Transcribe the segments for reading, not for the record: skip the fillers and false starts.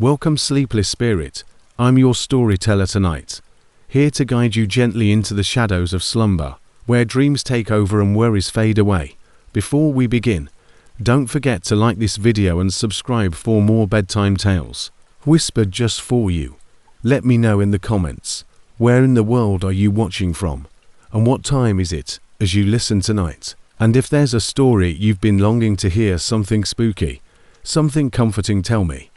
Welcome, sleepless spirit. I'm your storyteller tonight, here to guide you gently into the shadows of slumber, where dreams take over and worries fade away. Before we begin, don't forget to like this video and subscribe for more bedtime tales, whispered just for you. Let me know in the comments, where in the world are you watching from, and what time is it as you listen tonight? And if there's a story you've been longing to hear, something spooky, something comforting, tell me.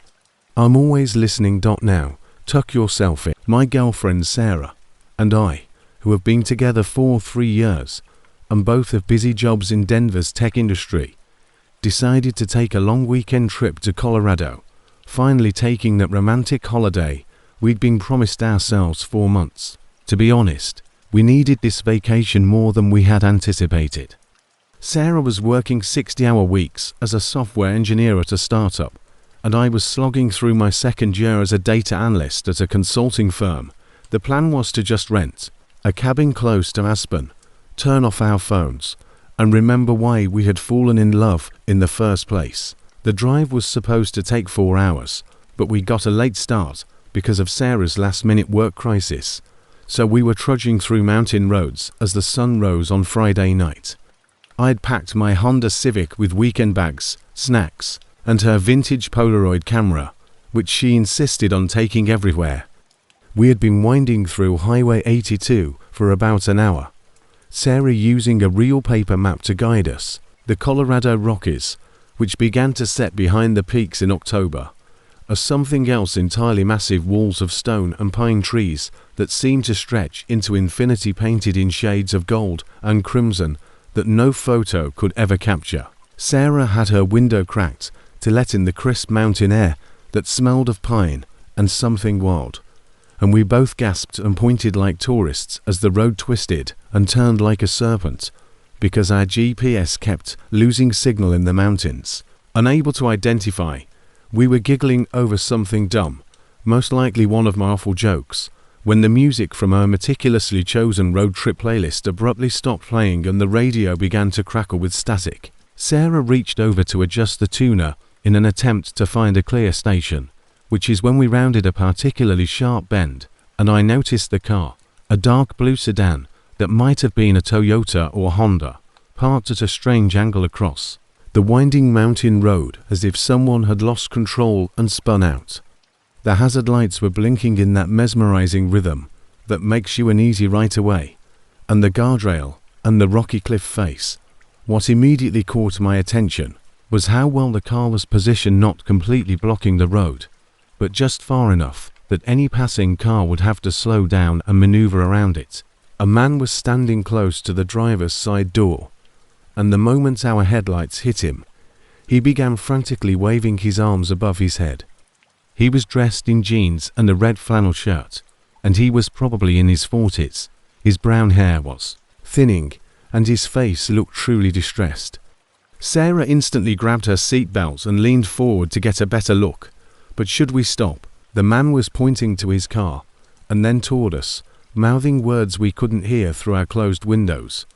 I'm always listening. Now, tuck yourself in. My girlfriend Sarah and I, who have been together for 3 years and both have busy jobs in Denver's tech industry, decided to take a long weekend trip to Colorado, finally taking that romantic holiday we'd been promised ourselves for months. To be honest, we needed this vacation more than we had anticipated. Sarah was working 60-hour weeks as a software engineer at a startup, and I was slogging through my second year as a data analyst at a consulting firm. The plan was to just rent a cabin close to Aspen, turn off our phones, and remember why we had fallen in love in the first place. The drive was supposed to take 4 hours, but we got a late start because of Sarah's last-minute work crisis, so we were trudging through mountain roads as the sun rose on Friday night. I'd packed my Honda Civic with weekend bags, snacks, and her vintage Polaroid camera, which she insisted on taking everywhere. We had been winding through Highway 82 for about an hour, Sarah using a real paper map to guide us. The Colorado Rockies, which began to set behind the peaks in October, are something else entirely. Massive walls of stone and pine trees that seem to stretch into infinity, painted in shades of gold and crimson that no photo could ever capture. Sarah had her window cracked to let in the crisp mountain air that smelled of pine and something wild, and we both gasped and pointed like tourists as the road twisted and turned like a serpent because our GPS kept losing signal in the mountains. Unable to identify, we were giggling over something dumb, most likely one of my awful jokes, when the music from our meticulously chosen road trip playlist abruptly stopped playing and the radio began to crackle with static. Sarah reached over to adjust the tuner in an attempt to find a clear station, which is when we rounded a particularly sharp bend, and I noticed the car, a dark blue sedan that might have been a Toyota or Honda, parked at a strange angle across the winding mountain road, as if someone had lost control and spun out. The hazard lights were blinking in that mesmerizing rhythm that makes you uneasy right away, and the guardrail and the rocky cliff face. What immediately caught my attention was how well the car was positioned, not completely blocking the road, but just far enough that any passing car would have to slow down and maneuver around it. A man was standing close to the driver's side door, and the moment our headlights hit him, he began frantically waving his arms above his head. He was dressed in jeans and a red flannel shirt, and he was probably in his 40s. His brown hair was thinning, and his face looked truly distressed. Sarah instantly grabbed her seatbelt and leaned forward to get a better look. But should we stop? The man was pointing to his car, and then toward us, mouthing words we couldn't hear through our closed windows.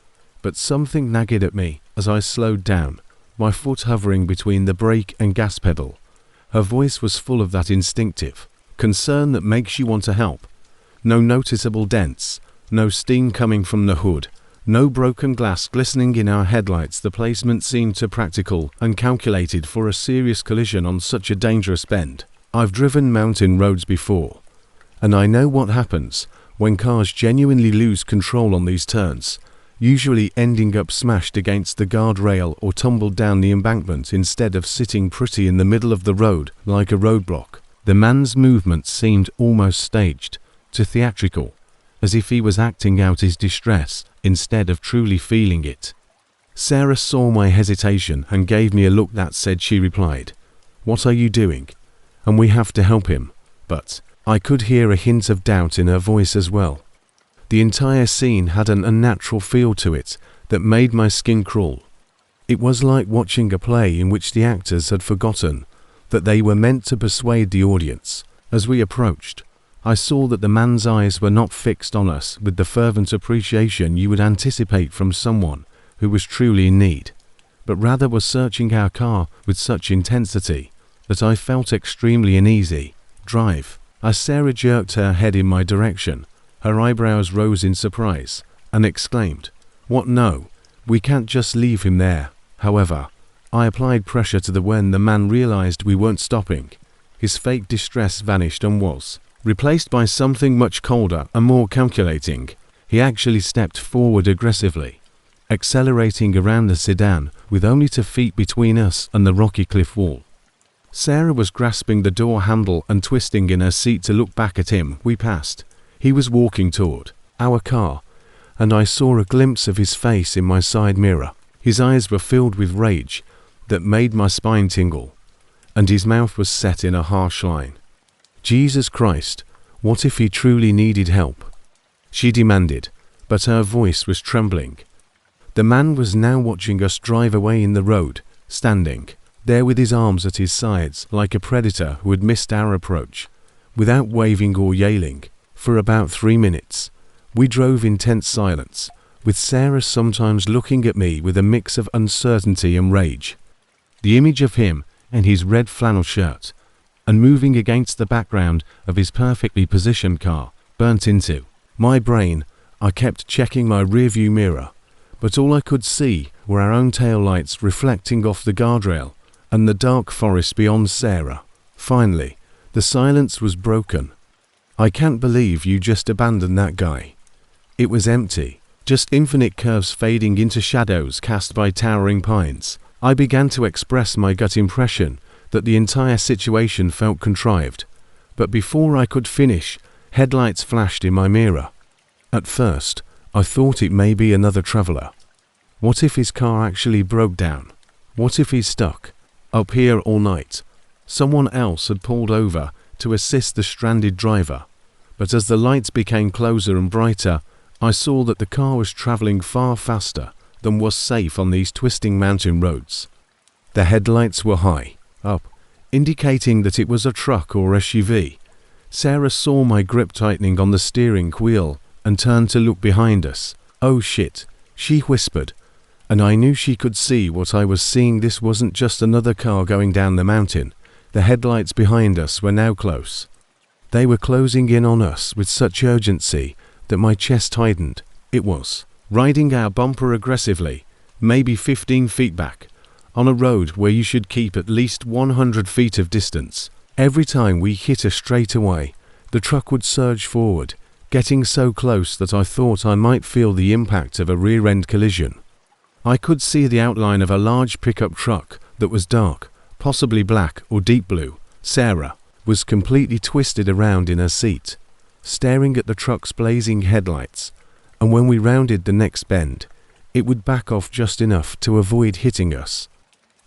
But something nagged at me as I slowed down, my foot hovering between the brake and gas pedal. Her voice was full of that instinctive concern that makes you want to help. No noticeable dents, no steam coming from the hood, no broken glass glistening in our headlights. The placement seemed too practical and calculated for a serious collision on such a dangerous bend. I've driven mountain roads before, and I know what happens when cars genuinely lose control on these turns, usually ending up smashed against the guardrail or tumbled down the embankment instead of sitting pretty in the middle of the road like a roadblock. The man's movements seemed almost staged, too theatrical, as if he was acting out his distress instead of truly feeling it. Sarah saw my hesitation and gave me a look that said, she replied, "What are you doing? And we have to help him." But I could hear a hint of doubt in her voice as well. The entire scene had an unnatural feel to it that made my skin crawl. It was like watching a play in which the actors had forgotten that they were meant to persuade the audience. As we approached, I saw that the man's eyes were not fixed on us with the fervent appreciation you would anticipate from someone who was truly in need, but rather was searching our car with such intensity that I felt extremely uneasy. Drive. As Sarah jerked her head in my direction, her eyebrows rose in surprise, and exclaimed, "What, no? We can't just leave him there." However, I applied pressure to when the man realized we weren't stopping. His fake distress vanished and was replaced by something much colder and more calculating. He actually stepped forward aggressively, accelerating around the sedan with only 2 feet between us and the rocky cliff wall. Sarah was grasping the door handle and twisting in her seat to look back at him. We passed. He was walking toward our car, and I saw a glimpse of his face in my side mirror. His eyes were filled with rage that made my spine tingle, and his mouth was set in a harsh line. "Jesus Christ, what if he truly needed help?" she demanded, but her voice was trembling. The man was now watching us drive away in the road, standing there with his arms at his sides like a predator who had missed our approach. Without waving or yelling, for about 3 minutes, we drove in tense silence, with Sarah sometimes looking at me with a mix of uncertainty and rage. The image of him and his red flannel shirt, and moving against the background of his perfectly positioned car, burnt into my brain. I kept checking my rearview mirror, but all I could see were our own taillights reflecting off the guardrail and the dark forest beyond Sarah. Finally, the silence was broken. "I can't believe you just abandoned that guy." It was empty, just infinite curves fading into shadows cast by towering pines. I began to express my gut impression that the entire situation felt contrived, but before I could finish, headlights flashed in my mirror. At first, I thought it may be another traveler. What if his car actually broke down? What if he's stuck up here all night? Someone else had pulled over to assist the stranded driver, but as the lights became closer and brighter, I saw that the car was traveling far faster than was safe on these twisting mountain roads. The headlights were high up, indicating that it was a truck or SUV. Sarah saw my grip tightening on the steering wheel and turned to look behind us. "Oh shit," she whispered, and I knew she could see what I was seeing. This wasn't just another car going down the mountain. The headlights behind us were now close. They were closing in on us with such urgency that my chest tightened. It was riding our bumper aggressively, maybe 15 feet back, on a road where you should keep at least 100 feet of distance. Every time we hit a straightaway, the truck would surge forward, getting so close that I thought I might feel the impact of a rear-end collision. I could see the outline of a large pickup truck that was dark, possibly black or deep blue. Sarah was completely twisted around in her seat, staring at the truck's blazing headlights, and when we rounded the next bend, it would back off just enough to avoid hitting us.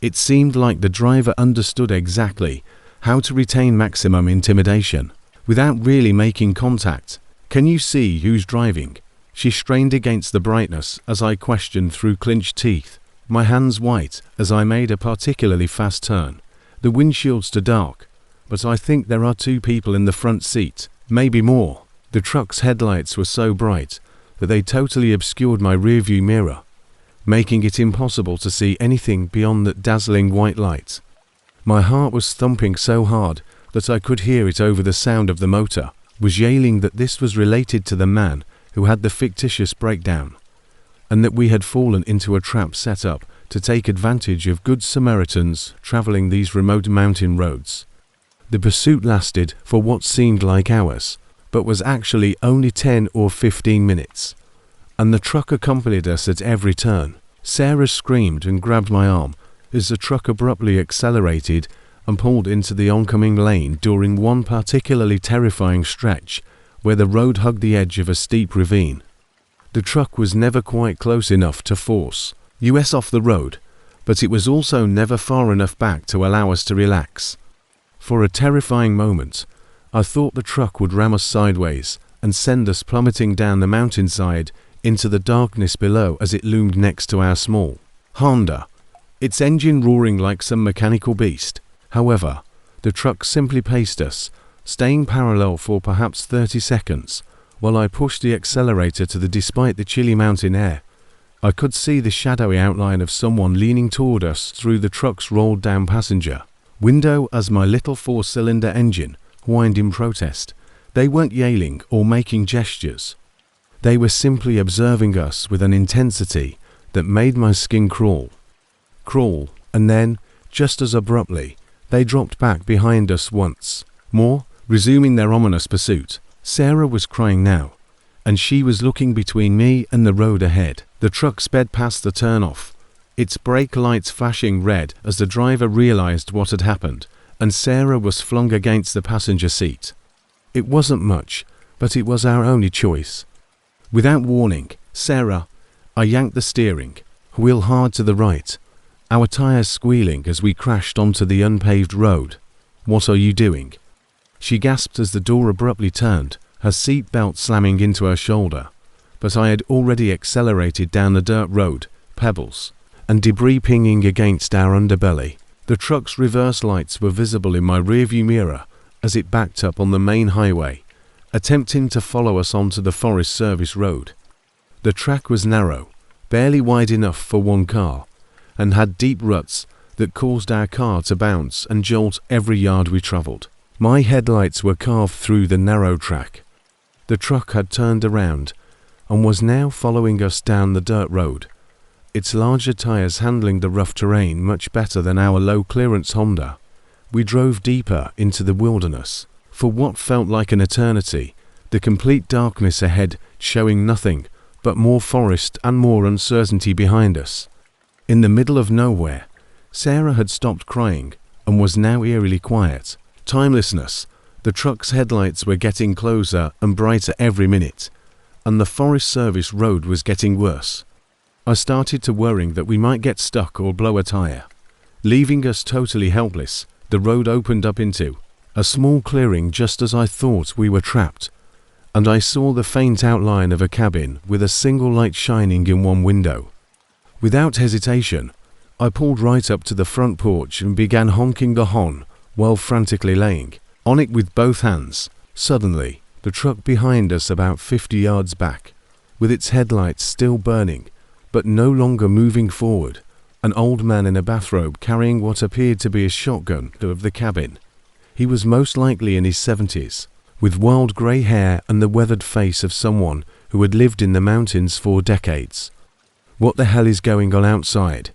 It seemed like the driver understood exactly how to retain maximum intimidation without really making contact. "Can you see who's driving?" She strained against the brightness as I questioned through clenched teeth, my hands white as I made a particularly fast turn. The windshield's too dark, but I think there are 2 people in the front seat, maybe more. The truck's headlights were so bright that they totally obscured my rearview mirror, making it impossible to see anything beyond that dazzling white light. My heart was thumping so hard that I could hear it over the sound of the motor, was yelling that this was related to the man who had the fictitious breakdown, and that we had fallen into a trap set up to take advantage of good Samaritans traveling these remote mountain roads. The pursuit lasted for what seemed like hours, but was actually only 10 or 15 minutes, and the truck accompanied us at every turn. Sarah screamed and grabbed my arm as the truck abruptly accelerated and pulled into the oncoming lane during one particularly terrifying stretch where the road hugged the edge of a steep ravine. The truck was never quite close enough to force us off the road, but it was also never far enough back to allow us to relax. For a terrifying moment, I thought the truck would ram us sideways and send us plummeting down the mountainside into the darkness below as it loomed next to our small Honda, its engine roaring like some mechanical beast. However, the truck simply paced us, staying parallel for perhaps 30 seconds, while I pushed the accelerator to the despite the chilly mountain air. I could see the shadowy outline of someone leaning toward us through the truck's rolled-down passenger window as my little 4-cylinder engine whined in protest. They weren't yelling or making gestures. They were simply observing us with an intensity that made my skin crawl. And then, just as abruptly, they dropped back behind us once more, resuming their ominous pursuit. Sarah was crying now, and she was looking between me and the road ahead. The truck sped past the turnoff, its brake lights flashing red as the driver realized what had happened, and Sarah was flung against the passenger seat. It wasn't much, but it was our only choice. Without warning, I yanked the steering wheel hard to the right, our tires squealing as we crashed onto the unpaved road. "What are you doing?" she gasped as the door abruptly turned, her seat belt slamming into her shoulder. But I had already accelerated down the dirt road, pebbles and debris pinging against our underbelly. The truck's reverse lights were visible in my rearview mirror as it backed up on the main highway, attempting to follow us onto the Forest Service road. The track was narrow, barely wide enough for one car, and had deep ruts that caused our car to bounce and jolt every yard we travelled. My headlights were carved through the narrow track. The truck had turned around and was now following us down the dirt road, its larger tyres handling the rough terrain much better than our low-clearance Honda. We drove deeper into the wilderness. For what felt like an eternity, the complete darkness ahead showing nothing but more forest and more uncertainty behind us. In the middle of nowhere, Sarah had stopped crying and was now eerily quiet. Timelessness. The truck's headlights were getting closer and brighter every minute, and the Forest Service road was getting worse. I started to worrying that we might get stuck or blow a tire. Leaving us totally helpless, the road opened up into a small clearing just as I thought we were trapped, and I saw the faint outline of a cabin with a single light shining in one window. Without hesitation, I pulled right up to the front porch and began honking the horn while frantically laying on it with both hands. Suddenly, the truck behind us about 50 yards back, with its headlights still burning, but no longer moving forward, an old man in a bathrobe carrying what appeared to be a shotgun of the cabin. He was most likely in his 70s, with wild grey hair and the weathered face of someone who had lived in the mountains for decades. "What the hell is going on outside?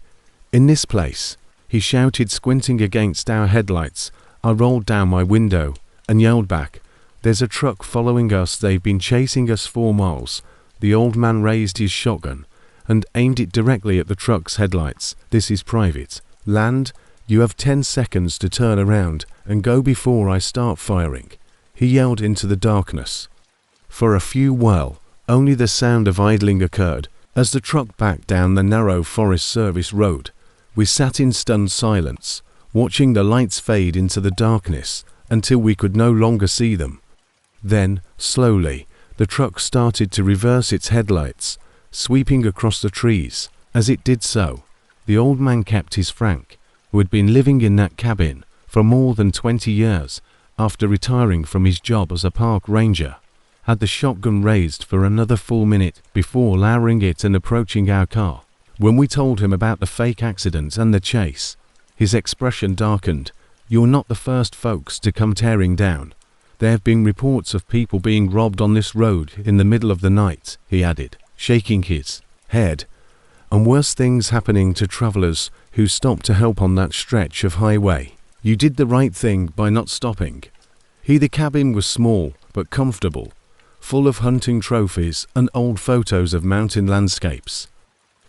In this place?" he shouted, squinting against our headlights. I rolled down my window and yelled back, "There's a truck following us. They've been chasing us 4 miles. The old man raised his shotgun and aimed it directly at the truck's headlights. "This is private land. You have 10 seconds to turn around and go before I start firing," he yelled into the darkness. For a few while, only the sound of idling occurred as the truck backed down the narrow Forest Service road. We sat in stunned silence, watching the lights fade into the darkness until we could no longer see them. Then, slowly, the truck started to reverse its headlights, sweeping across the trees. As it did so, the old man kept his Frank, who had been living in that cabin for more than 20 years after retiring from his job as a park ranger, had the shotgun raised for another full minute before lowering it and approaching our car. When we told him about the fake accident and the chase, his expression darkened. "You're not the first folks to come tearing down. There have been reports of people being robbed on this road in the middle of the night," he added, shaking his head, "and worse things happening to travelers who stopped to help on that stretch of highway. You did the right thing by not stopping." The cabin was small but comfortable, full of hunting trophies and old photos of mountain landscapes.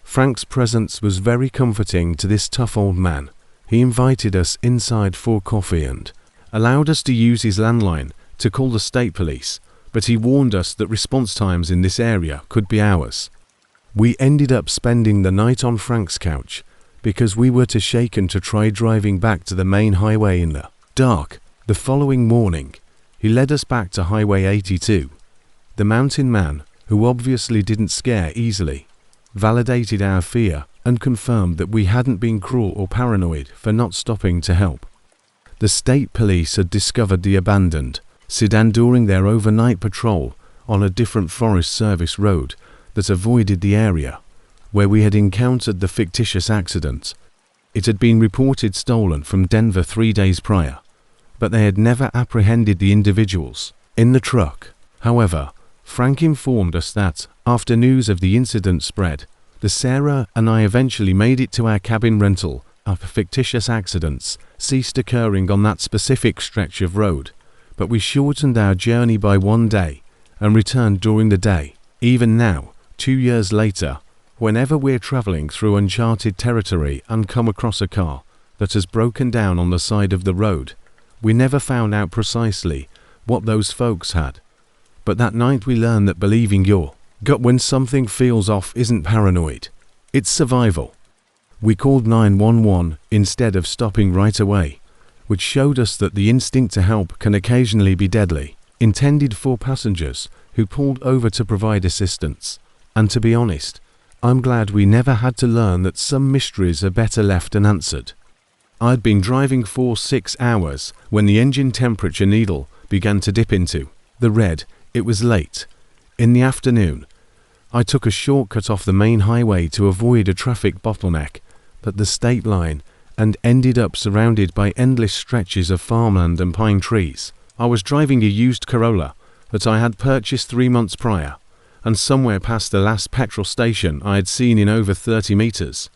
Frank's presence was very comforting to this tough old man. He invited us inside for coffee and allowed us to use his landline to call the state police, but he warned us that response times in this area could be hours. We ended up spending the night on Frank's couch because we were too shaken to try driving back to the main highway in the dark. The following morning, he led us back to Highway 82. The mountain man, who obviously didn't scare easily, validated our fear and confirmed that we hadn't been cruel or paranoid for not stopping to help. The state police had discovered the abandoned sedan during their overnight patrol on a different Forest Service road that avoided the area where we had encountered the fictitious accident. It had been reported stolen from Denver 3 days prior. but they had never apprehended the individuals in the truck. However, Frank informed us that, after news of the incident spread, the Sarah and I eventually made it to our cabin rental after fictitious accidents ceased occurring on that specific stretch of road, but we shortened our journey by 1 day and returned during the day. Even now, 2 years later, whenever we're traveling through uncharted territory and come across a car that has broken down on the side of the road, we never found out precisely what those folks had. But that night we learned that believing your gut when something feels off isn't paranoid, it's survival. We called 911 instead of stopping right away, which showed us that the instinct to help can occasionally be deadly, intended for passengers who pulled over to provide assistance. And to be honest, I'm glad we never had to learn that some mysteries are better left unanswered. I'd been driving for 6 hours when the engine temperature needle began to dip into the red. It was late in the afternoon. I took a shortcut off the main highway to avoid a traffic bottleneck at the state line and ended up surrounded by endless stretches of farmland and pine trees. I was driving a used Corolla that I had purchased 3 months prior, and somewhere past the last petrol station I had seen in over 30 meters.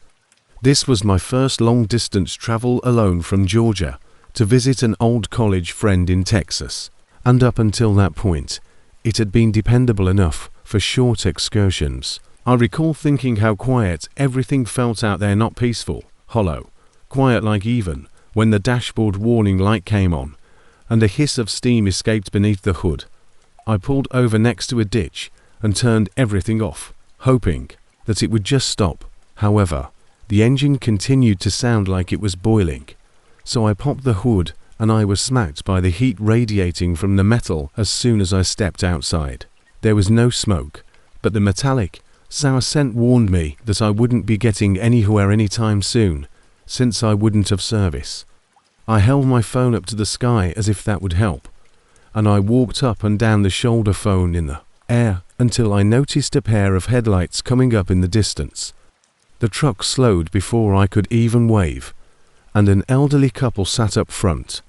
This was my first long-distance travel alone from Georgia to visit an old college friend in Texas, and up until that point, it had been dependable enough for short excursions. I recall thinking how quiet everything felt out there, not peaceful, hollow, quiet like even when the dashboard warning light came on and a hiss of steam escaped beneath the hood. I pulled over next to a ditch and turned everything off, hoping that it would just stop. However, the engine continued to sound like it was boiling, so I popped the hood and I was smacked by the heat radiating from the metal as soon as I stepped outside. There was no smoke, but the metallic, sour scent warned me that I wouldn't be getting anywhere anytime soon, since I wouldn't have service. I held my phone up to the sky as if that would help, and I walked up and down the shoulder phone in the air until I noticed a pair of headlights coming up in the distance. The truck slowed before I could even wave, and an elderly couple sat up front.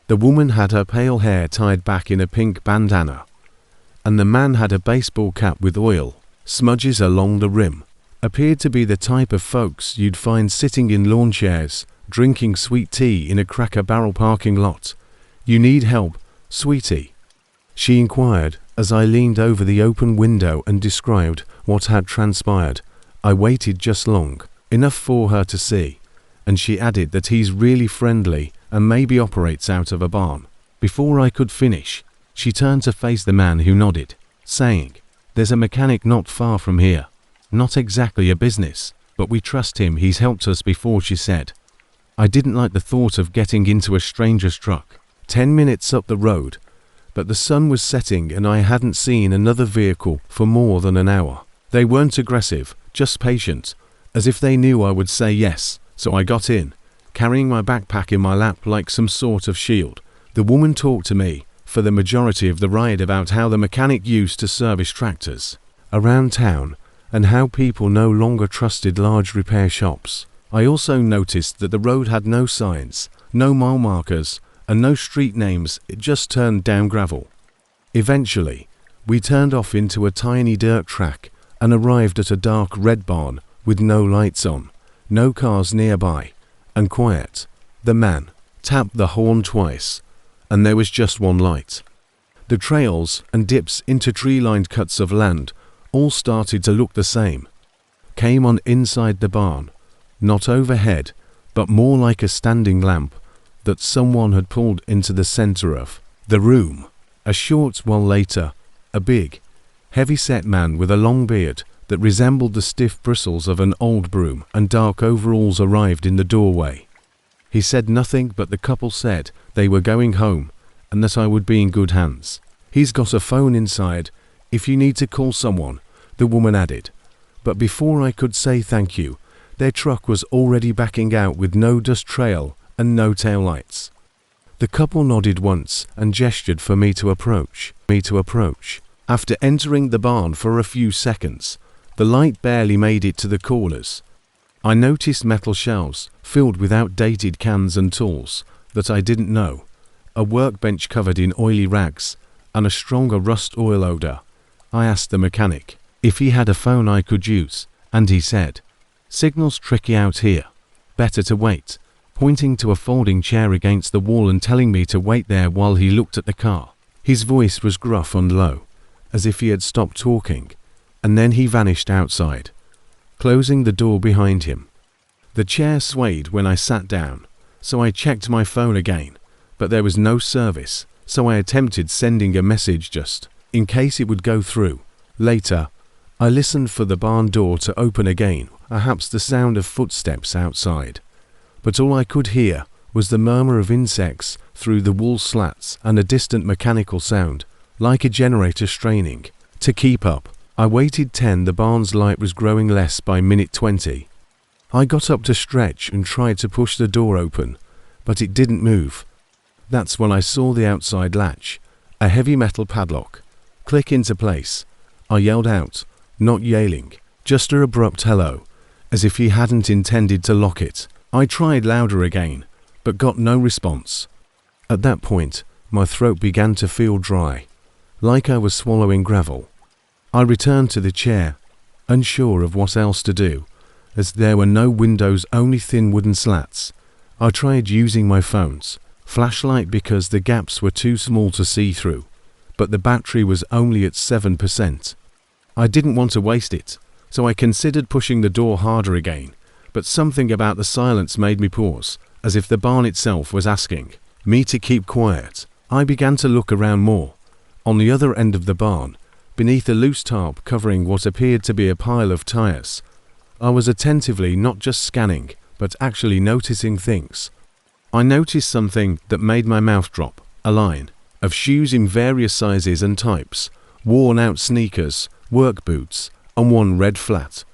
The woman had her pale hair tied back in a pink bandana, and the man had a baseball cap with oil smudges along the rim. Appeared to be the type of folks you'd find sitting in lawn chairs, drinking sweet tea in a Cracker Barrel parking lot. "You need help, sweetie?" she inquired as I leaned over the open window and described what had transpired. I waited just long enough for her to see, and she added that he's really friendly and maybe operates out of a barn. Before I could finish, she turned to face the man who nodded, saying, "There's a mechanic not far from here. Not exactly a business, but we trust him, he's helped us before," she said. I didn't like the thought of getting into a stranger's truck 10 minutes up the road, but the sun was setting and I hadn't seen another vehicle for more than an hour. They weren't aggressive, just patient, as if they knew I would say yes, so I got in, carrying my backpack in my lap like some sort of shield. The woman talked to me for the majority of the ride about how the mechanic used to service tractors around town and how people no longer trusted large repair shops. I also noticed that the road had no signs, no mile markers, and no street names. It just turned down gravel. Eventually, we turned off into a tiny dirt track and arrived at a dark red barn with no lights on, no cars nearby, and quiet. The man tapped the horn twice, and there was just one light. The trails and dips into tree-lined cuts of land all started to look the same. Came on inside the barn, not overhead, but more like a standing lamp that someone had pulled into the center of the room. A short while later, a big, heavy-set man with a long beard that resembled the stiff bristles of an old broom and dark overalls arrived in the doorway. He said nothing, but the couple said they were going home and that I would be in good hands. "He's got a phone inside if you need to call someone," the woman added. But before I could say thank you, their truck was already backing out with no dust trail and no taillights. The couple nodded once and gestured for me to approach. After entering the barn for a few seconds, the light barely made it to the corners. I noticed metal shelves filled with outdated cans and tools that I didn't know, a workbench covered in oily rags, and a stronger rust oil odor. I asked the mechanic if he had a phone I could use, and he said, "Signal's tricky out here. Better to wait," pointing to a folding chair against the wall and telling me to wait there while he looked at the car. His voice was gruff and low, as if he had stopped talking, and then he vanished outside, closing the door behind him. The chair swayed when I sat down, so I checked my phone again, but there was no service, so I attempted sending a message just in case it would go through. Later, I listened for the barn door to open again, perhaps the sound of footsteps outside. But all I could hear was the murmur of insects through the wall slats and a distant mechanical sound, like a generator straining. To keep up, I waited 10. The barn's light was growing less by minute 20. I got up to stretch and tried to push the door open, but it didn't move. That's when I saw the outside latch, a heavy metal padlock, click into place. I yelled out, not yelling, just an abrupt hello, as if he hadn't intended to lock it. I tried louder again, but got no response. At that point, my throat began to feel dry, like I was swallowing gravel. I returned to the chair, unsure of what else to do, as there were no windows, only thin wooden slats. I tried using my phone's flashlight because the gaps were too small to see through, but the battery was only at 7%. I didn't want to waste it, so I considered pushing the door harder again, but something about the silence made me pause, as if the barn itself was asking me to keep quiet. I began to look around more. On the other end of the barn, beneath a loose tarp covering what appeared to be a pile of tires, I was attentively not just scanning, but actually noticing things. I noticed something that made my mouth drop, a line of shoes in various sizes and types, worn out sneakers, work boots, and one red flat.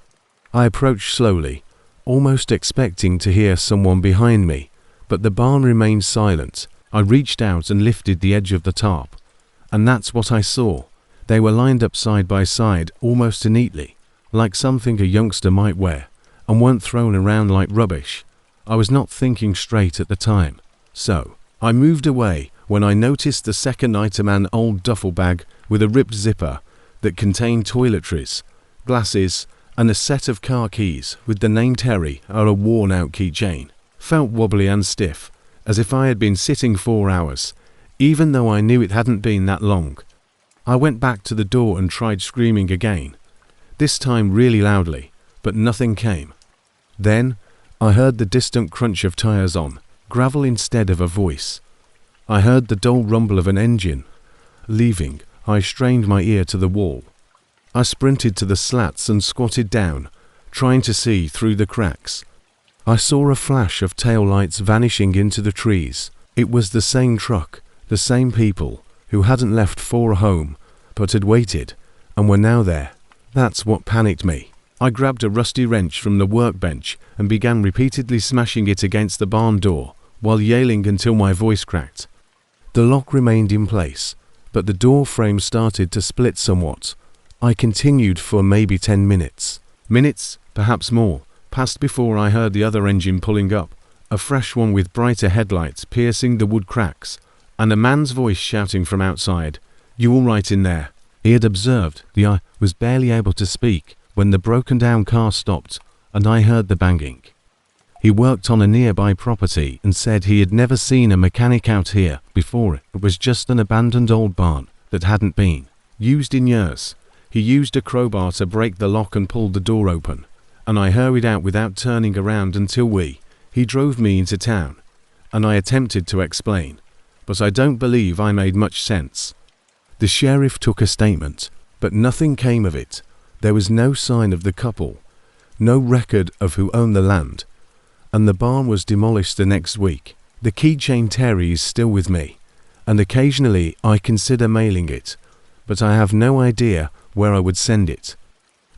I approached slowly, almost expecting to hear someone behind me, but the barn remained silent. I reached out and lifted the edge of the tarp, and that's what I saw. They were lined up side by side, almost neatly, like something a youngster might wear, and weren't thrown around like rubbish. I was not thinking straight at the time, so I moved away when I noticed the second item, an old duffel bag with a ripped zipper that contained toiletries, glasses, and a set of car keys with the name Terry or a worn-out keychain. Felt wobbly and stiff, as if I had been sitting 4 hours, even though I knew it hadn't been that long. I went back to the door and tried screaming again, this time really loudly, but nothing came. Then I heard the distant crunch of tires on gravel instead of a voice. I heard the dull rumble of an engine. Leaving, I strained my ear to the wall. I sprinted to the slats and squatted down, trying to see through the cracks. I saw a flash of tail lights vanishing into the trees. It was the same truck, the same people, who hadn't left for home, but had waited, and were now there. That's what panicked me. I grabbed a rusty wrench from the workbench and began repeatedly smashing it against the barn door, while yelling until my voice cracked. The lock remained in place, but the door frame started to split somewhat. I continued for maybe 10 minutes. Minutes, perhaps more, passed before I heard the other engine pulling up, a fresh one with brighter headlights piercing the wood cracks, and a man's voice shouting from outside, "You all right in there?" He had observed that I was barely able to speak when the broken-down car stopped, and I heard the banging. He worked on a nearby property and said he had never seen a mechanic out here before. It was just an abandoned old barn that hadn't been used in years. He used a crowbar to break the lock and pulled the door open, and I hurried out without turning around until he drove me into town, and I attempted to explain, but I don't believe I made much sense. The sheriff took a statement, but nothing came of it. There was no sign of the couple, no record of who owned the land, and the barn was demolished the next week. The keychain Terry is still with me, and occasionally I consider mailing it, but I have no idea where I would send it.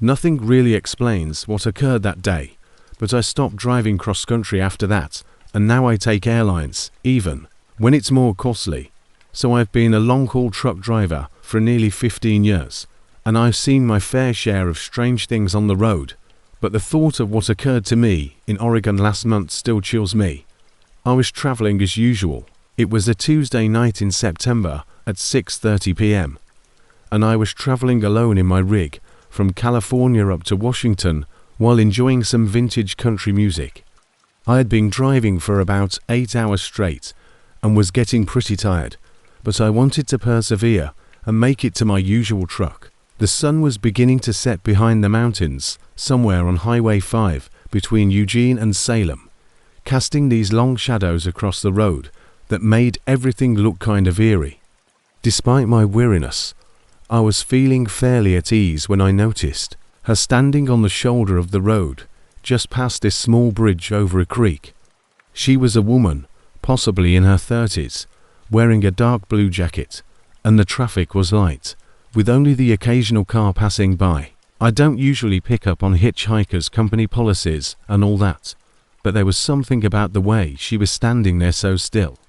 Nothing really explains what occurred that day, but I stopped driving cross-country after that, and now I take airlines, even when it's more costly. So I've been a long-haul truck driver for nearly 15 years, and I've seen my fair share of strange things on the road, but the thought of what occurred to me in Oregon last month still chills me. I was traveling as usual, It was a Tuesday night in September at 6:30 p.m. and I was traveling alone in my rig from California up to Washington while enjoying some vintage country music. I had been driving for about 8 hours straight and was getting pretty tired, but I wanted to persevere and make it to my usual truck. The sun was beginning to set behind the mountains, somewhere on Highway 5 between Eugene and Salem, casting these long shadows across the road that made everything look kind of eerie. Despite my weariness, I was feeling fairly at ease when I noticed her standing on the shoulder of the road, just past this small bridge over a creek. She was a woman, possibly in her 30s, wearing a dark blue jacket, and the traffic was light, with only the occasional car passing by. I don't usually pick up on hitchhikers' company policies and all that, but there was something about the way she was standing there so still,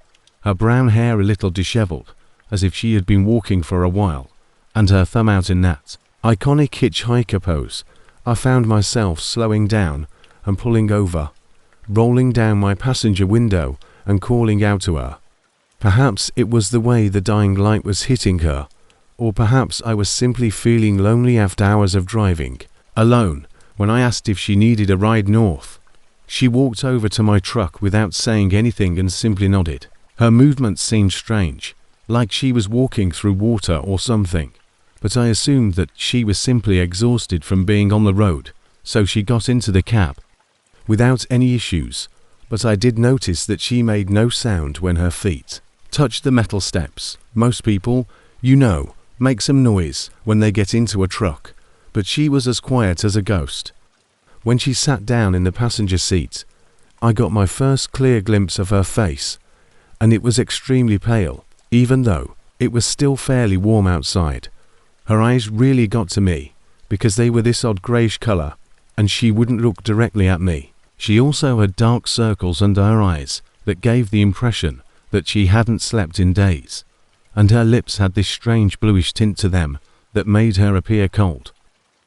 her brown hair a little disheveled, as if she had been walking for a while, and her thumb out in that iconic hitchhiker pose. I found myself slowing down and pulling over, rolling down my passenger window and calling out to her. Perhaps it was the way the dying light was hitting her, or perhaps I was simply feeling lonely after hours of driving alone when I asked if she needed a ride north. She walked over to my truck without saying anything and simply nodded. Her movements seemed strange, like she was walking through water or something, but I assumed that she was simply exhausted from being on the road, so she got into the cab without any issues, but I did notice that she made no sound when her feet touched the metal steps. Most people, make some noise when they get into a truck, but she was as quiet as a ghost. When she sat down in the passenger seat, I got my first clear glimpse of her face, and it was extremely pale, even though it was still fairly warm outside. Her eyes really got to me, because they were this odd greyish colour, and she wouldn't look directly at me. She also had dark circles under her eyes that gave the impression that she hadn't slept in days, and her lips had this strange bluish tint to them that made her appear cold.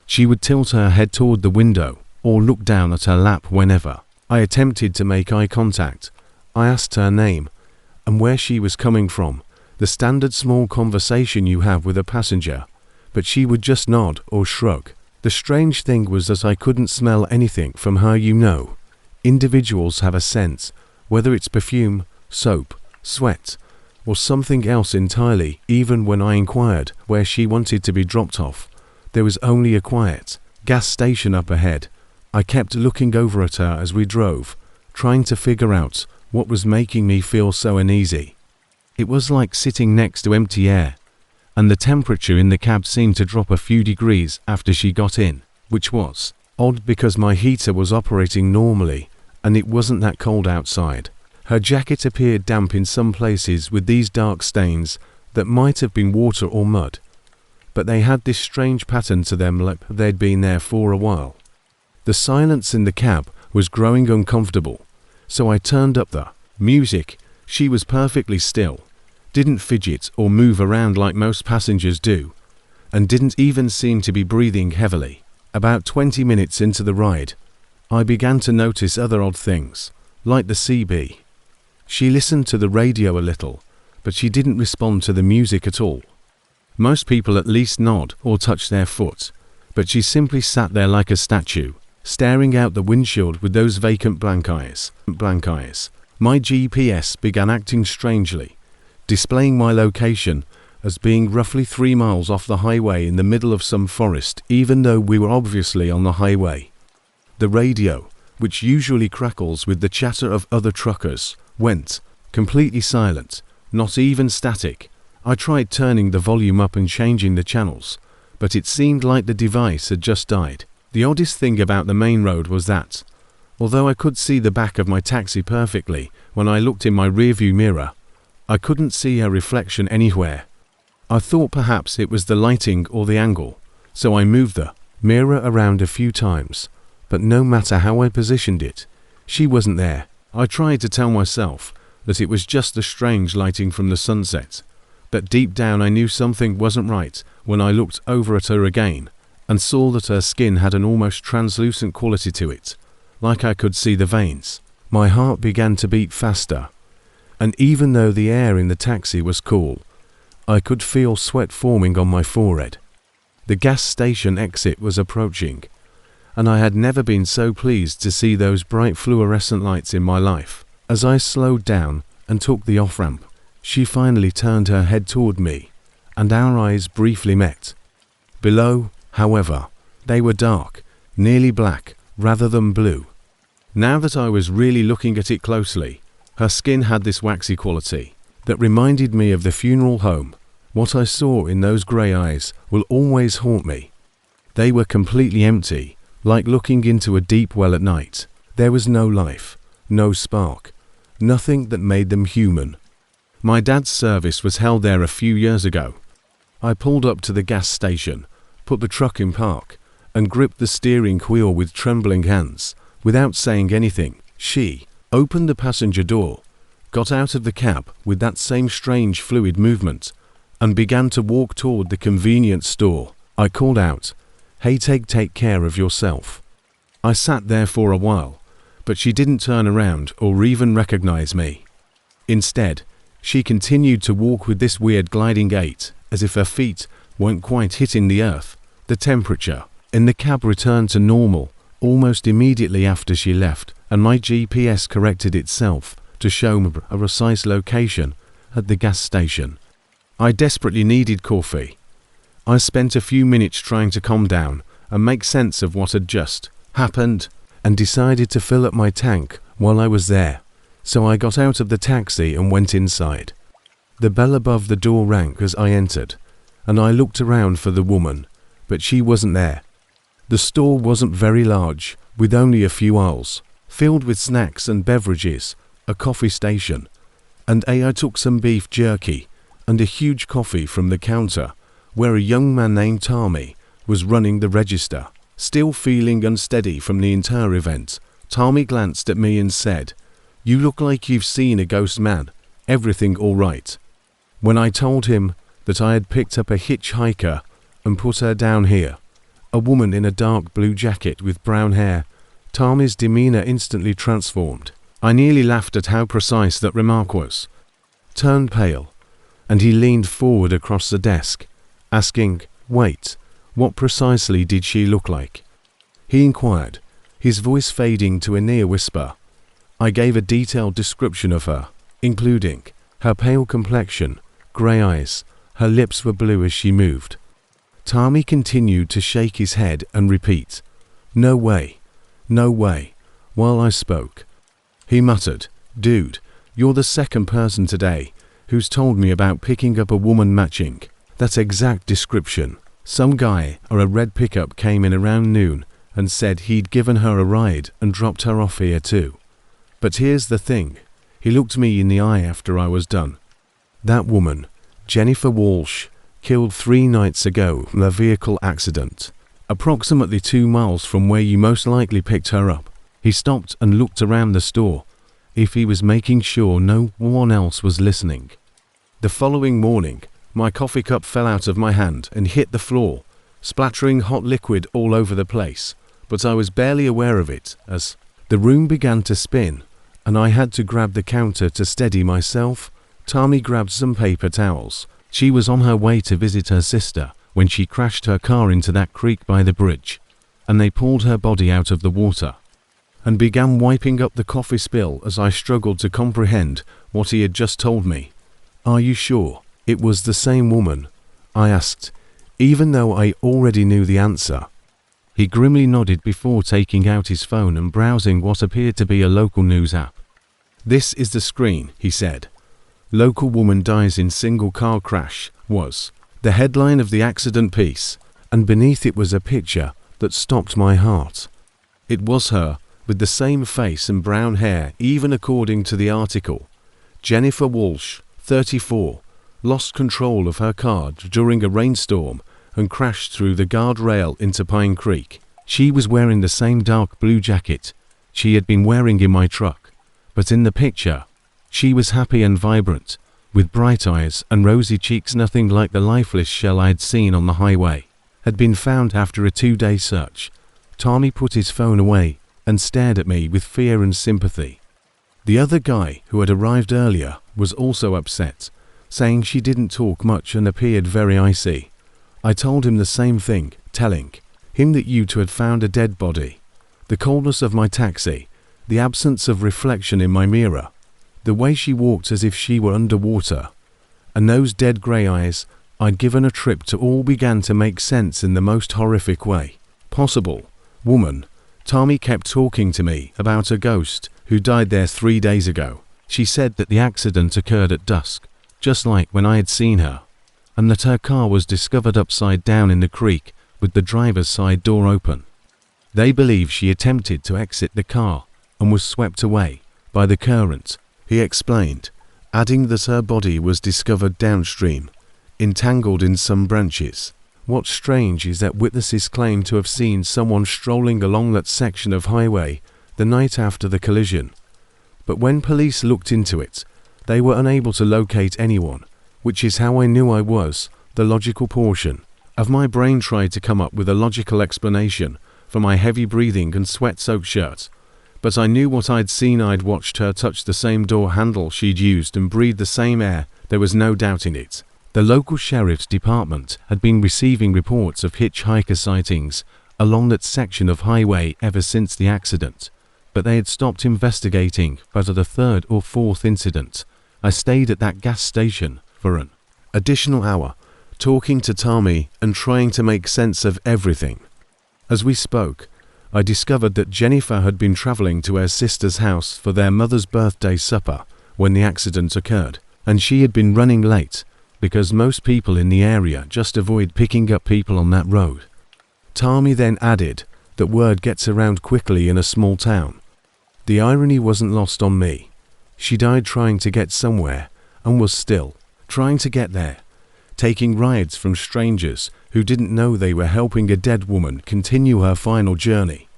She would tilt her head toward the window or look down at her lap whenever I attempted to make eye contact. I asked her name and where she was coming from, the standard small conversation you have with a passenger, but she would just nod or shrug. The strange thing was that I couldn't smell anything from her. Individuals have a scent, whether it's perfume, soap, sweat, or something else entirely. Even when I inquired where she wanted to be dropped off, there was only a quiet gas station up ahead. I kept looking over at her as we drove, trying to figure out what was making me feel so uneasy. It was like sitting next to empty air, and the temperature in the cab seemed to drop a few degrees after she got in, which was odd because my heater was operating normally and it wasn't that cold outside. Her jacket appeared damp in some places with these dark stains that might have been water or mud, but they had this strange pattern to them like they'd been there for a while. The silence in the cab was growing uncomfortable, so I turned up the music. She was perfectly still, didn't fidget or move around like most passengers do, and didn't even seem to be breathing heavily. About 20 minutes into the ride, I began to notice other odd things, like the CB. She listened to the radio a little, but she didn't respond to the music at all. Most people at least nod or touch their foot, but she simply sat there like a statue, staring out the windshield with those vacant blank eyes. My GPS began acting strangely, displaying my location as being roughly 3 miles off the highway in the middle of some forest, even though we were obviously on the highway. The radio, which usually crackles with the chatter of other truckers, went completely silent, not even static. I tried turning the volume up and changing the channels, but it seemed like the device had just died. The oddest thing about the main road was that, although I could see the back of my taxi perfectly when I looked in my rearview mirror, I couldn't see her reflection anywhere. I thought perhaps it was the lighting or the angle, so I moved the mirror around a few times, but no matter how I positioned it, she wasn't there. I tried to tell myself that it was just the strange lighting from the sunset, but deep down I knew something wasn't right when I looked over at her again and saw that her skin had an almost translucent quality to it, like I could see the veins. My heart began to beat faster, and even though the air in the taxi was cool, I could feel sweat forming on my forehead. The gas station exit was approaching, and I had never been so pleased to see those bright fluorescent lights in my life. As I slowed down and took the off-ramp, she finally turned her head toward me, and our eyes briefly met. Below, however, they were dark, nearly black, rather than blue. Now that I was really looking at it closely, her skin had this waxy quality that reminded me of the funeral home. What I saw in those grey eyes will always haunt me. They were completely empty, like looking into a deep well at night. There was no life, no spark, nothing that made them human. My dad's service was held there a few years ago. I pulled up to the gas station, put the truck in park, and gripped the steering wheel with trembling hands. Without saying anything, she opened the passenger door, got out of the cab with that same strange fluid movement, and began to walk toward the convenience store. I called out, "Hey, take care of yourself." I sat there for a while, but she didn't turn around or even recognize me. Instead, she continued to walk with this weird gliding gait, as if her feet weren't quite hitting the earth. The temperature in the cab returned to normal almost immediately after she left, and my GPS corrected itself to show me a precise location at the gas station. I desperately needed coffee. I spent a few minutes trying to calm down and make sense of what had just happened, and decided to fill up my tank while I was there. So I got out of the taxi and went inside. The bell above the door rang as I entered, and I looked around for the woman, but she wasn't there. The store wasn't very large, with only a few aisles, filled with snacks and beverages, a coffee station, and I took some beef jerky and a huge coffee from the counter, where a young man named Tommy was running the register. Still feeling unsteady from the entire event, Tommy glanced at me and said, "You look like you've seen a ghost, man. Everything all right?" When I told him that I had picked up a hitchhiker and put her down here, a woman in a dark blue jacket with brown hair, Tommy's demeanor instantly transformed. I nearly laughed at how precise that remark was. Turned pale, and he leaned forward across the desk, asking, "Wait, what precisely did she look like?" He inquired, his voice fading to a near whisper. I gave a detailed description of her, including her pale complexion, grey eyes, her lips were blue as she moved. Tommy continued to shake his head and repeat, "No way, no way," while I spoke. He muttered, "Dude, you're the second person today who's told me about picking up a woman matching that exact description. Some guy or a red pickup came in around noon and said he'd given her a ride and dropped her off here too. But here's the thing," he looked me in the eye after I was done. "That woman, Jennifer Walsh, killed 3 nights ago in a vehicle accident, approximately 2 miles from where you most likely picked her up." He stopped and looked around the store, if he was making sure no one else was listening. The following morning, my coffee cup fell out of my hand and hit the floor, splattering hot liquid all over the place, but I was barely aware of it as the room began to spin, and I had to grab the counter to steady myself. Tommy grabbed some paper towels. She was on her way to visit her sister when she crashed her car into that creek by the bridge, and they pulled her body out of the water and began wiping up the coffee spill as I struggled to comprehend what he had just told me. "Are you sure it was the same woman?" I asked, even though I already knew the answer. He grimly nodded before taking out his phone and browsing what appeared to be a local news app. "This is the screen," he said. "Local woman dies in single car crash" was the headline of the accident piece, and beneath it was a picture that stopped my heart. It was her, with the same face and brown hair, even according to the article. Jennifer Walsh, 34, lost control of her car during a rainstorm and crashed through the guardrail into Pine Creek. She was wearing the same dark blue jacket she had been wearing in my truck, but in the picture, she was happy and vibrant, with bright eyes and rosy cheeks, nothing like the lifeless shell I had seen on the highway. Had been found after a 2-day search. Tommy put his phone away and stared at me with fear and sympathy. The other guy, who had arrived earlier, was also upset, saying she didn't talk much and appeared very icy. I told him the same thing, telling him that you two had found a dead body. The coldness of my taxi, the absence of reflection in my mirror, the way she walked as if she were underwater, and those dead grey eyes I'd given a trip to all began to make sense in the most horrific way possible. Woman, Tommy kept talking to me about a ghost who died there 3 days ago. She said that the accident occurred at dusk, just like when I had seen her, and that her car was discovered upside down in the creek with the driver's side door open. They believe she attempted to exit the car and was swept away by the current, he explained, adding that her body was discovered downstream, entangled in some branches. What's strange is that witnesses claim to have seen someone strolling along that section of highway the night after the collision. But when police looked into it, they were unable to locate anyone, which is how I knew I was. The logical portion of my brain tried to come up with a logical explanation for my heavy breathing and sweat-soaked shirt. But I knew what I'd seen. I'd watched her touch the same door handle she'd used and breathe the same air. There was no doubt in it. The local sheriff's department had been receiving reports of hitchhiker sightings along that section of highway ever since the accident, but they had stopped investigating. But at the third or fourth incident, I stayed at that gas station for an additional hour, talking to Tommy and trying to make sense of everything. As we spoke, I discovered that Jennifer had been traveling to her sister's house for their mother's birthday supper when the accident occurred, and she had been running late because most people in the area just avoid picking up people on that road. Tommy then added that word gets around quickly in a small town. The irony wasn't lost on me. She died trying to get somewhere and was still trying to get there, taking rides from strangers who didn't know they were helping a dead woman continue her final journey.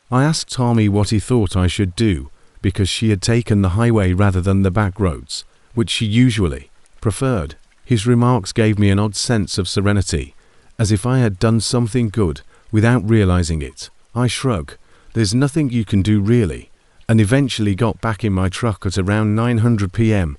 I asked Tommy what he thought I should do because she had taken the highway rather than the back roads, which she usually preferred. His remarks gave me an odd sense of serenity, as if I had done something good without realizing it. I shrugged. There's nothing you can do really, and eventually got back in my truck at around 9:00 p.m.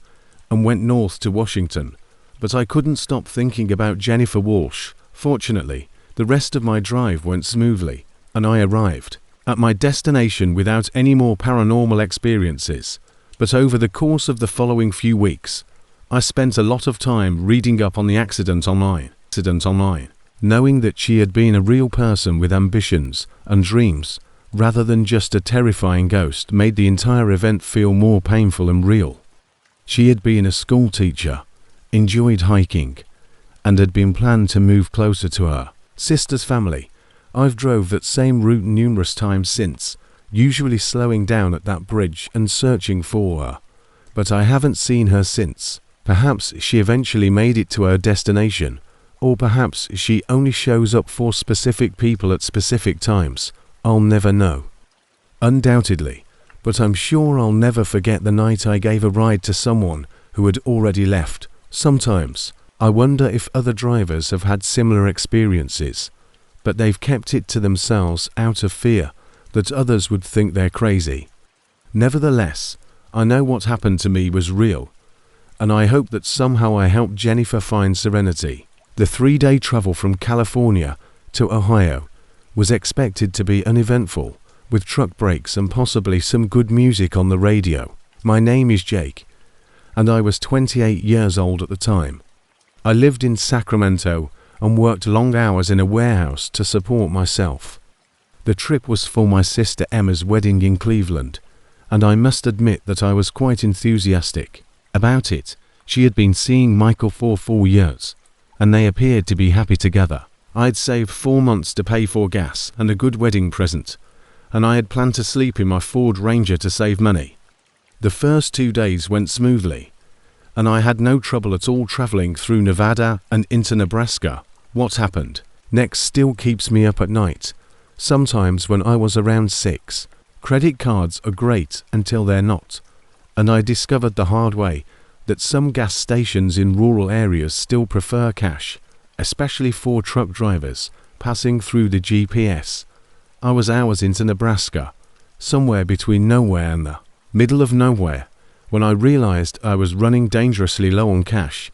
and went north to Washington. But I couldn't stop thinking about Jennifer Walsh. Fortunately, the rest of my drive went smoothly, and I arrived at my destination without any more paranormal experiences. But over the course of the following few weeks, I spent a lot of time reading up on the accident online, knowing that she had been a real person with ambitions and dreams, rather than just a terrifying ghost, made the entire event feel more painful and real. She had been a school teacher, enjoyed hiking, and had been planned to move closer to her sister's family. I've drove that same route numerous times since, usually slowing down at that bridge and searching for her, but I haven't seen her since. Perhaps she eventually made it to her destination, or perhaps she only shows up for specific people at specific times. I'll never know. Undoubtedly, but I'm sure I'll never forget the night I gave a ride to someone who had already left. Sometimes, I wonder if other drivers have had similar experiences, but they've kept it to themselves out of fear that others would think they're crazy. Nevertheless, I know what happened to me was real, and I hope that somehow I helped Jennifer find serenity. The 3-day travel from California to Ohio was expected to be uneventful, with truck breaks and possibly some good music on the radio. My name is Jake, and I was 28 years old at the time. I lived in Sacramento and worked long hours in a warehouse to support myself. The trip was for my sister Emma's wedding in Cleveland, and I must admit that I was quite enthusiastic about it. She had been seeing Michael for 4 years, and they appeared to be happy together. I'd saved 4 months to pay for gas and a good wedding present, and I had planned to sleep in my Ford Ranger to save money. The first 2 days went smoothly, and I had no trouble at all traveling through Nevada and into Nebraska. What happened next still keeps me up at night, sometimes when I was around 6. Credit cards are great until they're not, and I discovered the hard way that some gas stations in rural areas still prefer cash, especially for truck drivers passing through the GPS. I was hours into Nebraska, somewhere between nowhere and the middle of nowhere, when I realized I was running dangerously low on cash.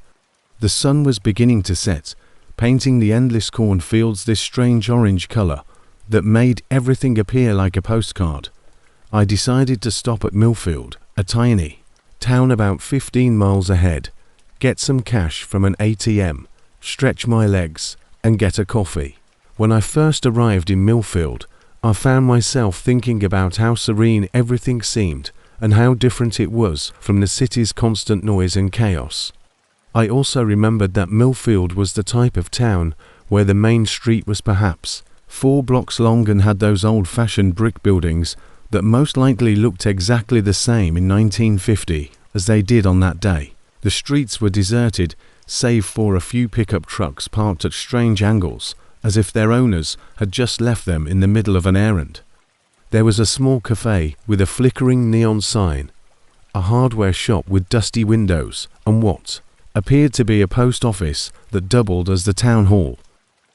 The sun was beginning to set, painting the endless cornfields this strange orange color that made everything appear like a postcard. I decided to stop at Millfield, a tiny town about 15 miles ahead, get some cash from an ATM, stretch my legs, and get a coffee. When I first arrived in Millfield, I found myself thinking about how serene everything seemed and how different it was from the city's constant noise and chaos. I also remembered that Millfield was the type of town where the main street was perhaps 4 blocks long and had those old-fashioned brick buildings that most likely looked exactly the same in 1950 as they did on that day. The streets were deserted, save for a few pickup trucks parked at strange angles, as if their owners had just left them in the middle of an errand. There was a small cafe with a flickering neon sign, a hardware shop with dusty windows, and what appeared to be a post office that doubled as the town hall.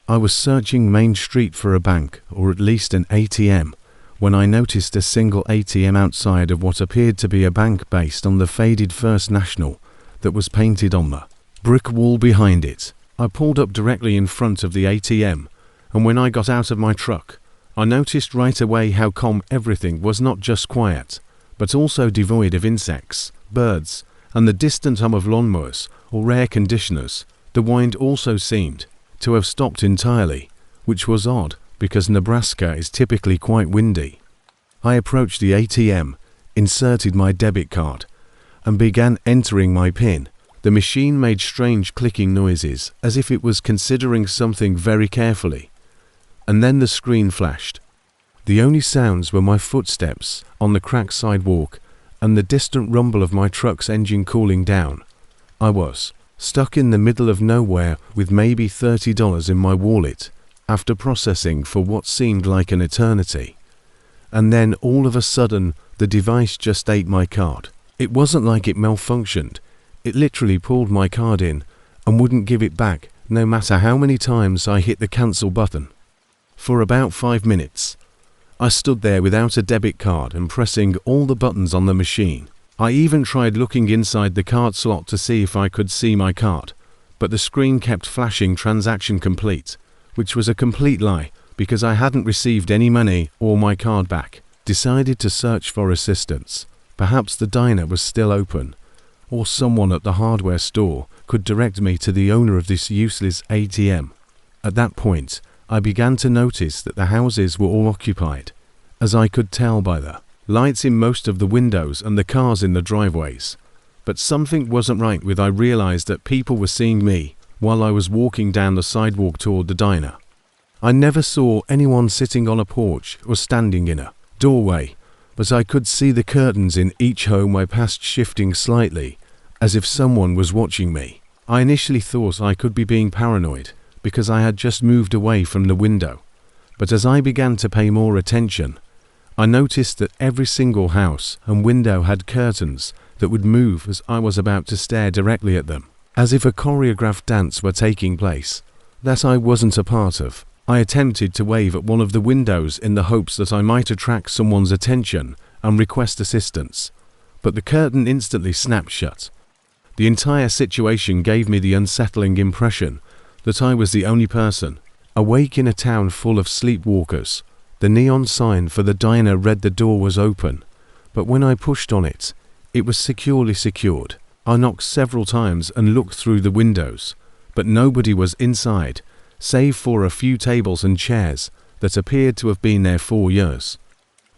I was searching Main Street for a bank, or at least an ATM, when I noticed a single ATM outside of what appeared to be a bank based on the faded First National that was painted on the brick wall behind it. I pulled up directly in front of the ATM, and when I got out of my truck, I noticed right away how calm everything was, not just quiet, but also devoid of insects, birds, and the distant hum of lawnmowers or air conditioners. The wind also seemed to have stopped entirely, which was odd because Nebraska is typically quite windy. I approached the ATM, inserted my debit card, and began entering my PIN. The machine made strange clicking noises as if it was considering something very carefully, and then the screen flashed. The only sounds were my footsteps on the cracked sidewalk and the distant rumble of my truck's engine cooling down. I was stuck in the middle of nowhere with maybe $30 in my wallet after processing for what seemed like an eternity. And then all of a sudden, the device just ate my card. It wasn't like it malfunctioned. It literally pulled my card in and wouldn't give it back, no matter how many times I hit the cancel button. For about 5 minutes, I stood there without a debit card and pressing all the buttons on the machine. I even tried looking inside the card slot to see if I could see my card, but the screen kept flashing transaction complete, which was a complete lie because I hadn't received any money or my card back. Decided to search for assistance. Perhaps the diner was still open, or someone at the hardware store could direct me to the owner of this useless ATM. At that point, I began to notice that the houses were all occupied, as I could tell by the lights in most of the windows and the cars in the driveways. But something wasn't right when I realized that people were seeing me while I was walking down the sidewalk toward the diner. I never saw anyone sitting on a porch or standing in a doorway, but I could see the curtains in each home I passed shifting slightly, as if someone was watching me. I initially thought I could be being paranoid because I had just moved away from the window, but as I began to pay more attention, I noticed that every single house and window had curtains that would move as I was about to stare directly at them, as if a choreographed dance were taking place that I wasn't a part of. I attempted to wave at one of the windows in the hopes that I might attract someone's attention and request assistance, but the curtain instantly snapped shut. The entire situation gave me the unsettling impression that I was the only person awake in a town full of sleepwalkers. The neon sign for the diner read the door was open, but when I pushed on it, it was securely secured. I knocked several times and looked through the windows, but nobody was inside, save for a few tables and chairs that appeared to have been there for years.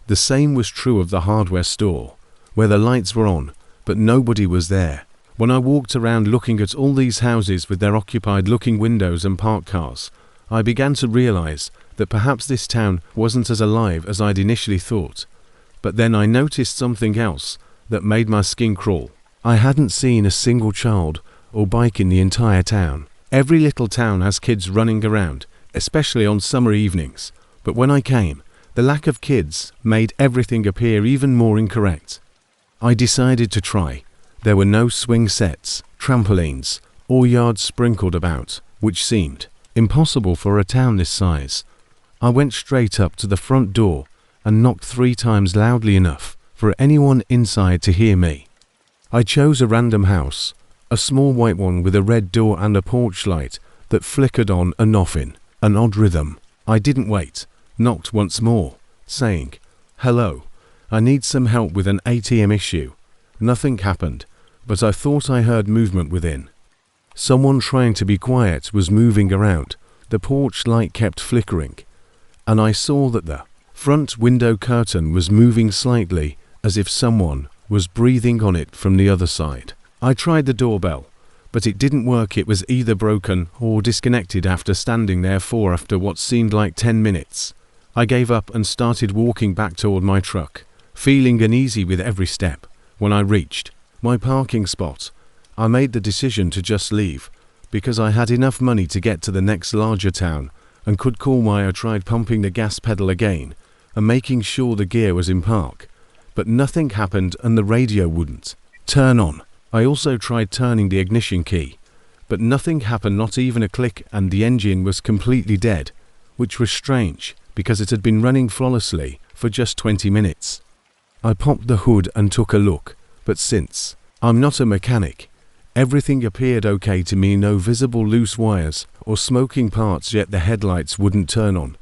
The same was true of the hardware store, where the lights were on, but nobody was there. When I walked around looking at all these houses with their occupied-looking windows and parked cars, I began to realize that perhaps this town wasn't as alive as I'd initially thought. But then I noticed something else that made my skin crawl. I hadn't seen a single child or bike in the entire town. Every little town has kids running around, especially on summer evenings, but when I came, the lack of kids made everything appear even more incorrect. I decided to try. There were no swing sets, trampolines, or yards sprinkled about, which seemed impossible for a town this size. I went straight up to the front door and knocked 3 times loudly enough for anyone inside to hear me. I chose a random house, a small white one with a red door and a porch light that flickered on and off in an odd rhythm. I didn't wait, knocked once more, saying, "Hello, I need some help with an ATM issue." Nothing happened, but I thought I heard movement within. Someone trying to be quiet was moving around. The porch light kept flickering, and I saw that the front window curtain was moving slightly, as if someone was breathing on it from the other side. I tried the doorbell, but it didn't work. It was either broken or disconnected after standing there for after what seemed like 10 minutes. I gave up and started walking back toward my truck, feeling uneasy with every step. When I reached my parking spot, I made the decision to just leave, because I had enough money to get to the next larger town and could call while I tried pumping the gas pedal again and making sure the gear was in park. But nothing happened and the radio wouldn't turn on. I also tried turning the ignition key, but nothing happened, not even a click, and the engine was completely dead, which was strange because it had been running flawlessly for just 20 minutes. I popped the hood and took a look, but since I'm not a mechanic, everything appeared okay to me. No visible loose wires or smoking parts, yet the headlights wouldn't turn on,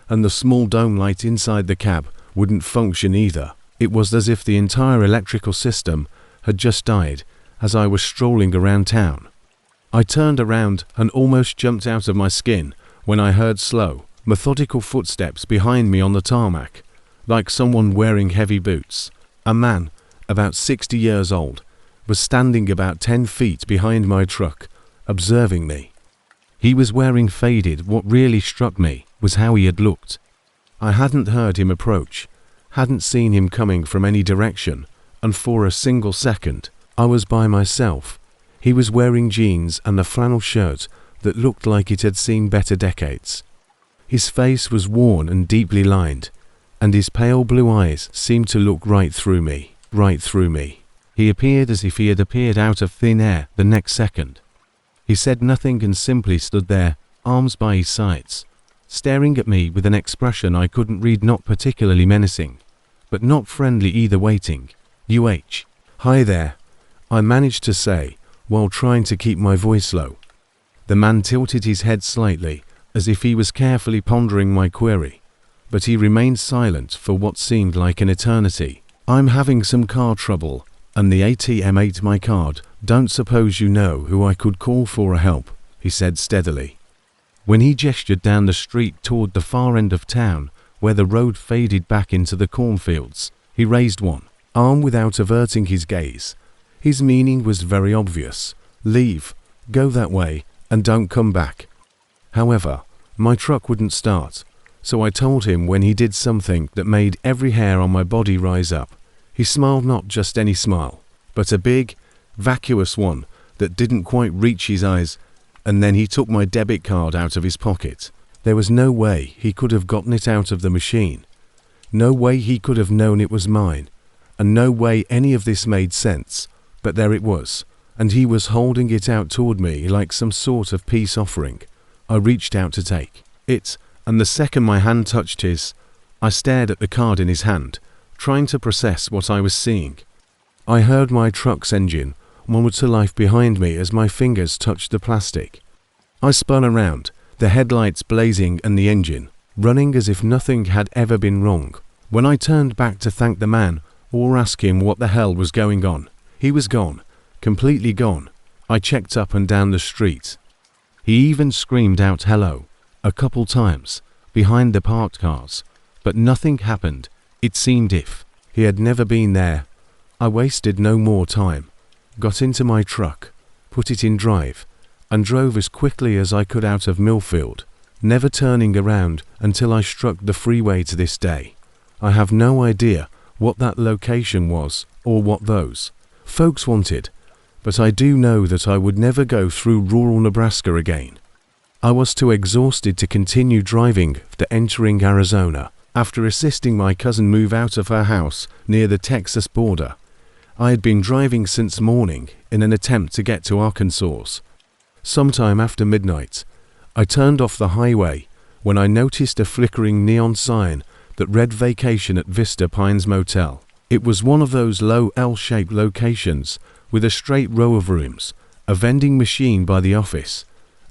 and the small dome light inside the cab wouldn't function either. It was as if the entire electrical system had just died as I was strolling around town. I turned around and almost jumped out of my skin when I heard slow, methodical footsteps behind me on the tarmac, like someone wearing heavy boots. A man, about 60 years old, was standing about 10 feet behind my truck, observing me. He was wearing faded. What really struck me was how he had looked. I hadn't heard him approach, hadn't seen him coming from any direction, and for a single second, I was by myself. He was wearing jeans and a flannel shirt that looked like it had seen better decades. His face was worn and deeply lined, and his pale blue eyes seemed to look right through me. He appeared as if he had appeared out of thin air the next second. He said nothing and simply stood there, arms by his sides, staring at me with an expression I couldn't read, not particularly menacing, but not friendly either. Waiting. Hi there, I managed to say, while trying to keep my voice low. The man tilted his head slightly, as if he was carefully pondering my query, but he remained silent for what seemed like an eternity. "I'm having some car trouble, and the ATM ate my card. Don't suppose you know who I could call for help," he said steadily. When he gestured down the street toward the far end of town, where the road faded back into the cornfields, he raised one arm without averting his gaze. His meaning was very obvious. Leave, go that way, and don't come back. However, my truck wouldn't start, so I told him when he did something that made every hair on my body rise up. He smiled, not just any smile, but a big, vacuous one that didn't quite reach his eyes, and then he took my debit card out of his pocket. There was no way he could have gotten it out of the machine. No way he could have known it was mine, and no way any of this made sense, but there it was, and he was holding it out toward me like some sort of peace offering. I reached out to take it, and the second my hand touched his, I stared at the card in his hand, trying to process what I was seeing. I heard my truck's engine murmur to life behind me as my fingers touched the plastic. I spun around, the headlights blazing and the engine running as if nothing had ever been wrong. When I turned back to thank the man or ask him what the hell was going on, he was gone, completely gone. I checked up and down the street. He even screamed out hello a couple times behind the parked cars, but nothing happened. It seemed if he had never been there. I wasted no more time, got into my truck, put it in drive, and drove as quickly as I could out of Millfield, never turning around until I struck the freeway. To this day, I have no idea what that location was or what those folks wanted, but I do know that I would never go through rural Nebraska again. I was too exhausted to continue driving after entering Arizona. After assisting my cousin move out of her house near the Texas border, I had been driving since morning in an attempt to get to Arkansas. Sometime after midnight, I turned off the highway when I noticed a flickering neon sign that read Vacation at Vista Pines Motel. It was one of those low L-shaped locations with a straight row of rooms, a vending machine by the office,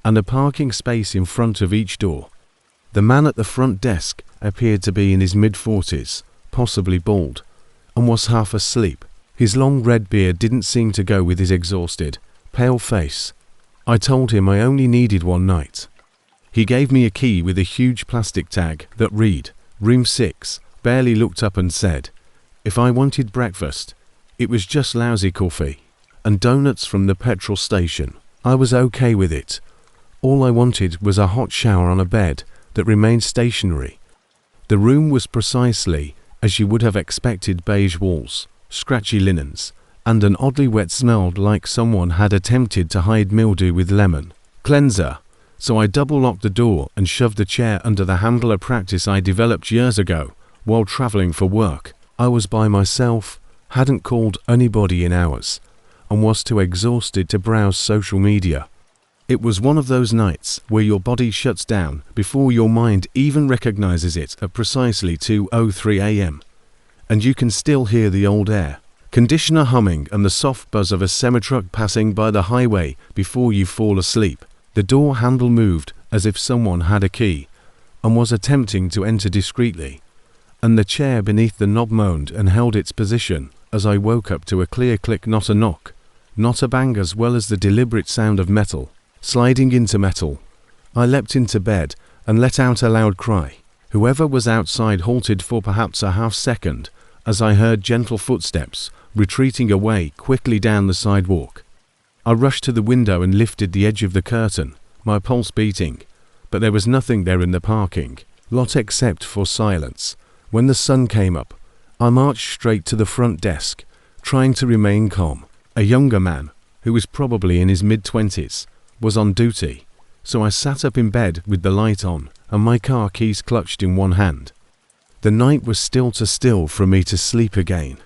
and a parking space in front of each door. The man at the front desk appeared to be in his mid-40s, possibly bald, and was half asleep. His long red beard didn't seem to go with his exhausted, pale face. I told him I only needed one night. He gave me a key with a huge plastic tag that read, Room 6, barely looked up and said, if I wanted breakfast, it was just lousy coffee and donuts from the petrol station. I was okay with it. All I wanted was a hot shower on a bed that remained stationary. The room was precisely as you would have expected: beige walls, scratchy linens, and an oddly wet smell like someone had attempted to hide mildew with lemon cleanser. So I double-locked the door and shoved the chair under the handle, a practice I developed years ago while traveling for work. I was by myself, hadn't called anybody in hours, and was too exhausted to browse social media. It was one of those nights where your body shuts down before your mind even recognizes it at precisely 2:03 a.m. And you can still hear the old air conditioner humming and the soft buzz of a semi-truck passing by the highway before you fall asleep. The door handle moved as if someone had a key and was attempting to enter discreetly, and the chair beneath the knob moaned and held its position as I woke up to a clear click, not a knock, not a bang, as well as the deliberate sound of metal sliding into metal. I leapt into bed and let out a loud cry. Whoever was outside halted for perhaps a half second as I heard gentle footsteps retreating away quickly down the sidewalk. I rushed to the window and lifted the edge of the curtain, my pulse beating, but there was nothing there in the parking lot except for silence. When the sun came up, I marched straight to the front desk, trying to remain calm. A younger man, who was probably in his mid-20s, was on duty, so I sat up in bed with the light on and my car keys clutched in one hand. The night was still too still for me to sleep again.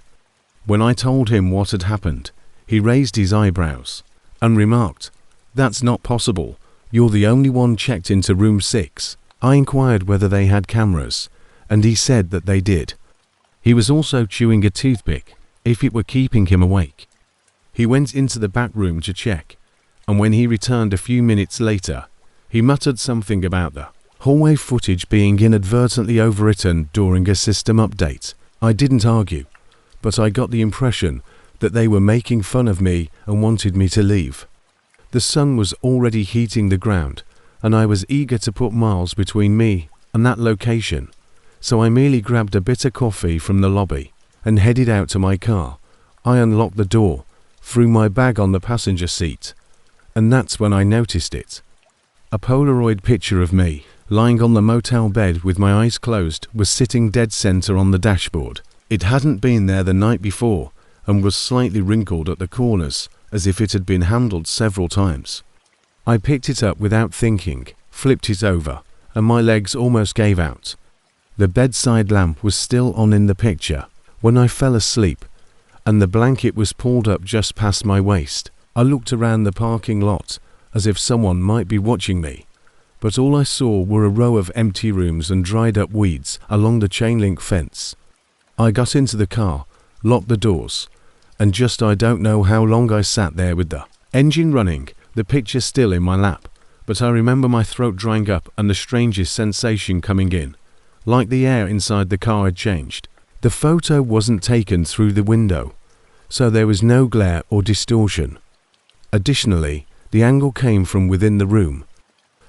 When I told him what had happened, he raised his eyebrows and remarked, "That's not possible. You're the only one checked into room 6. I inquired whether they had cameras, and he said that they did. He was also chewing a toothpick, if it were keeping him awake. He went into the back room to check, and when he returned a few minutes later, he muttered something about the hallway footage being inadvertently overwritten during a system update. I didn't argue, but I got the impression that they were making fun of me and wanted me to leave. The sun was already heating the ground, and I was eager to put miles between me and that location, so I merely grabbed a bit of coffee from the lobby and headed out to my car. I unlocked the door, threw my bag on the passenger seat, and that's when I noticed it. A Polaroid picture of me, lying on the motel bed with my eyes closed, was sitting dead center on the dashboard. It hadn't been there the night before, and was slightly wrinkled at the corners, as if it had been handled several times. I picked it up without thinking, flipped it over, and my legs almost gave out. The bedside lamp was still on in the picture when I fell asleep, and the blanket was pulled up just past my waist. I looked around the parking lot as if someone might be watching me, but all I saw were a row of empty rooms and dried up weeds along the chain link fence. I got into the car, locked the doors, and just I don't know how long I sat there with the engine running, the picture still in my lap, but I remember my throat drying up and the strangest sensation coming in, like the air inside the car had changed. The photo wasn't taken through the window, so there was no glare or distortion. Additionally, the angle came from within the room.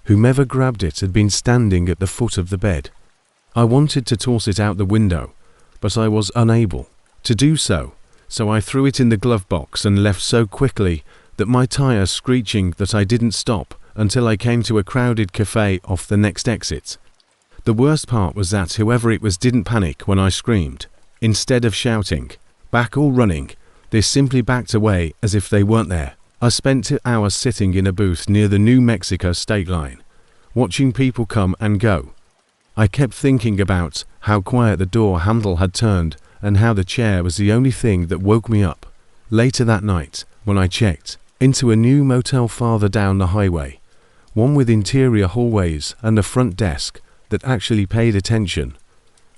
Whomever grabbed it had been standing at the foot of the bed. I wanted to toss it out the window, but I was unable to do so I threw it in the glove box and left so quickly that my tire screeching that I didn't stop until I came to a crowded cafe off the next exit. The worst part was that whoever it was didn't panic when I screamed. Instead of shouting, "Back," or running, they simply backed away as if they weren't there. I spent 2 hours sitting in a booth near the New Mexico state line, watching people come and go. I kept thinking about how quiet the door handle had turned and how the chair was the only thing that woke me up. Later that night, when I checked into a new motel farther down the highway, one with interior hallways and a front desk that actually paid attention,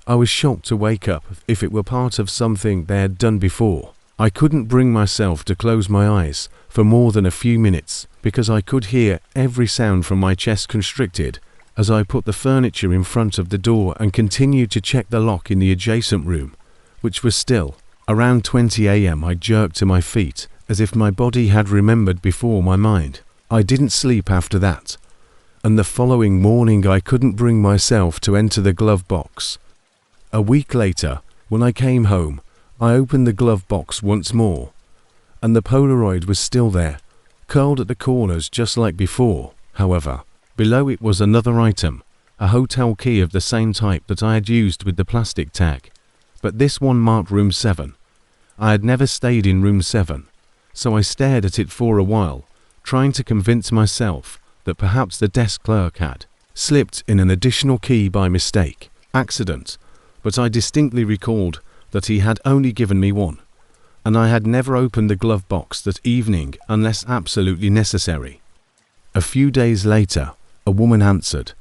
I was shocked to wake up if it were part of something they had done before. I couldn't bring myself to close my eyes for more than a few minutes because I could hear every sound from my chest constricted as I put the furniture in front of the door and continued to check the lock in the adjacent room, which was still. Around 20 a.m. I jerked to my feet as if my body had remembered before my mind. I didn't sleep after that, and the following morning I couldn't bring myself to enter the glove box. A week later, when I came home, I opened the glove box once more, and the Polaroid was still there, curled at the corners just like before. However, below it was another item, a hotel key of the same type that I had used with the plastic tag, but this one marked room 7. I had never stayed in room 7, so I stared at it for a while, trying to convince myself that perhaps the desk clerk had slipped in an additional key by mistake, accident, but I distinctly recalled that he had only given me one, and I had never opened the glove box that evening unless absolutely necessary. A few days later, a woman answered,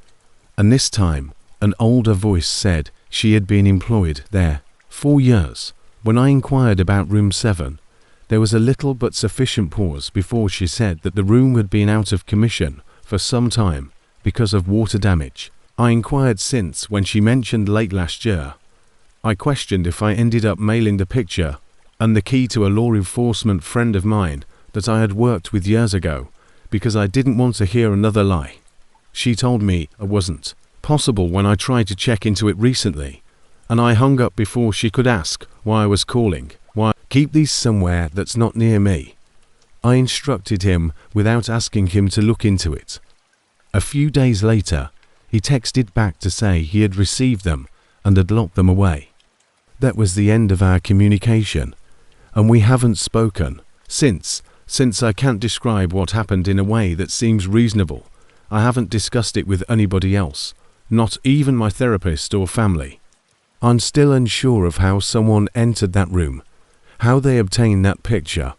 and this time an older voice said she had been employed there 4 years. When I inquired about room 7, there was a little but sufficient pause before she said that the room had been out of commission for some time because of water damage. I inquired since when she mentioned late last year. I questioned if I ended up mailing the picture and the key to a law enforcement friend of mine that I had worked with years ago because I didn't want to hear another lie. She told me it wasn't possible when I tried to check into it recently, and I hung up before she could ask why I was calling. Why keep these somewhere that's not near me? I instructed him without asking him to look into it. A few days later, he texted back to say he had received them and had locked them away. That was the end of our communication, and we haven't spoken since I can't describe what happened in a way that seems reasonable. I haven't discussed it with anybody else, not even my therapist or family. I'm still unsure of how someone entered that room, how they obtained that picture,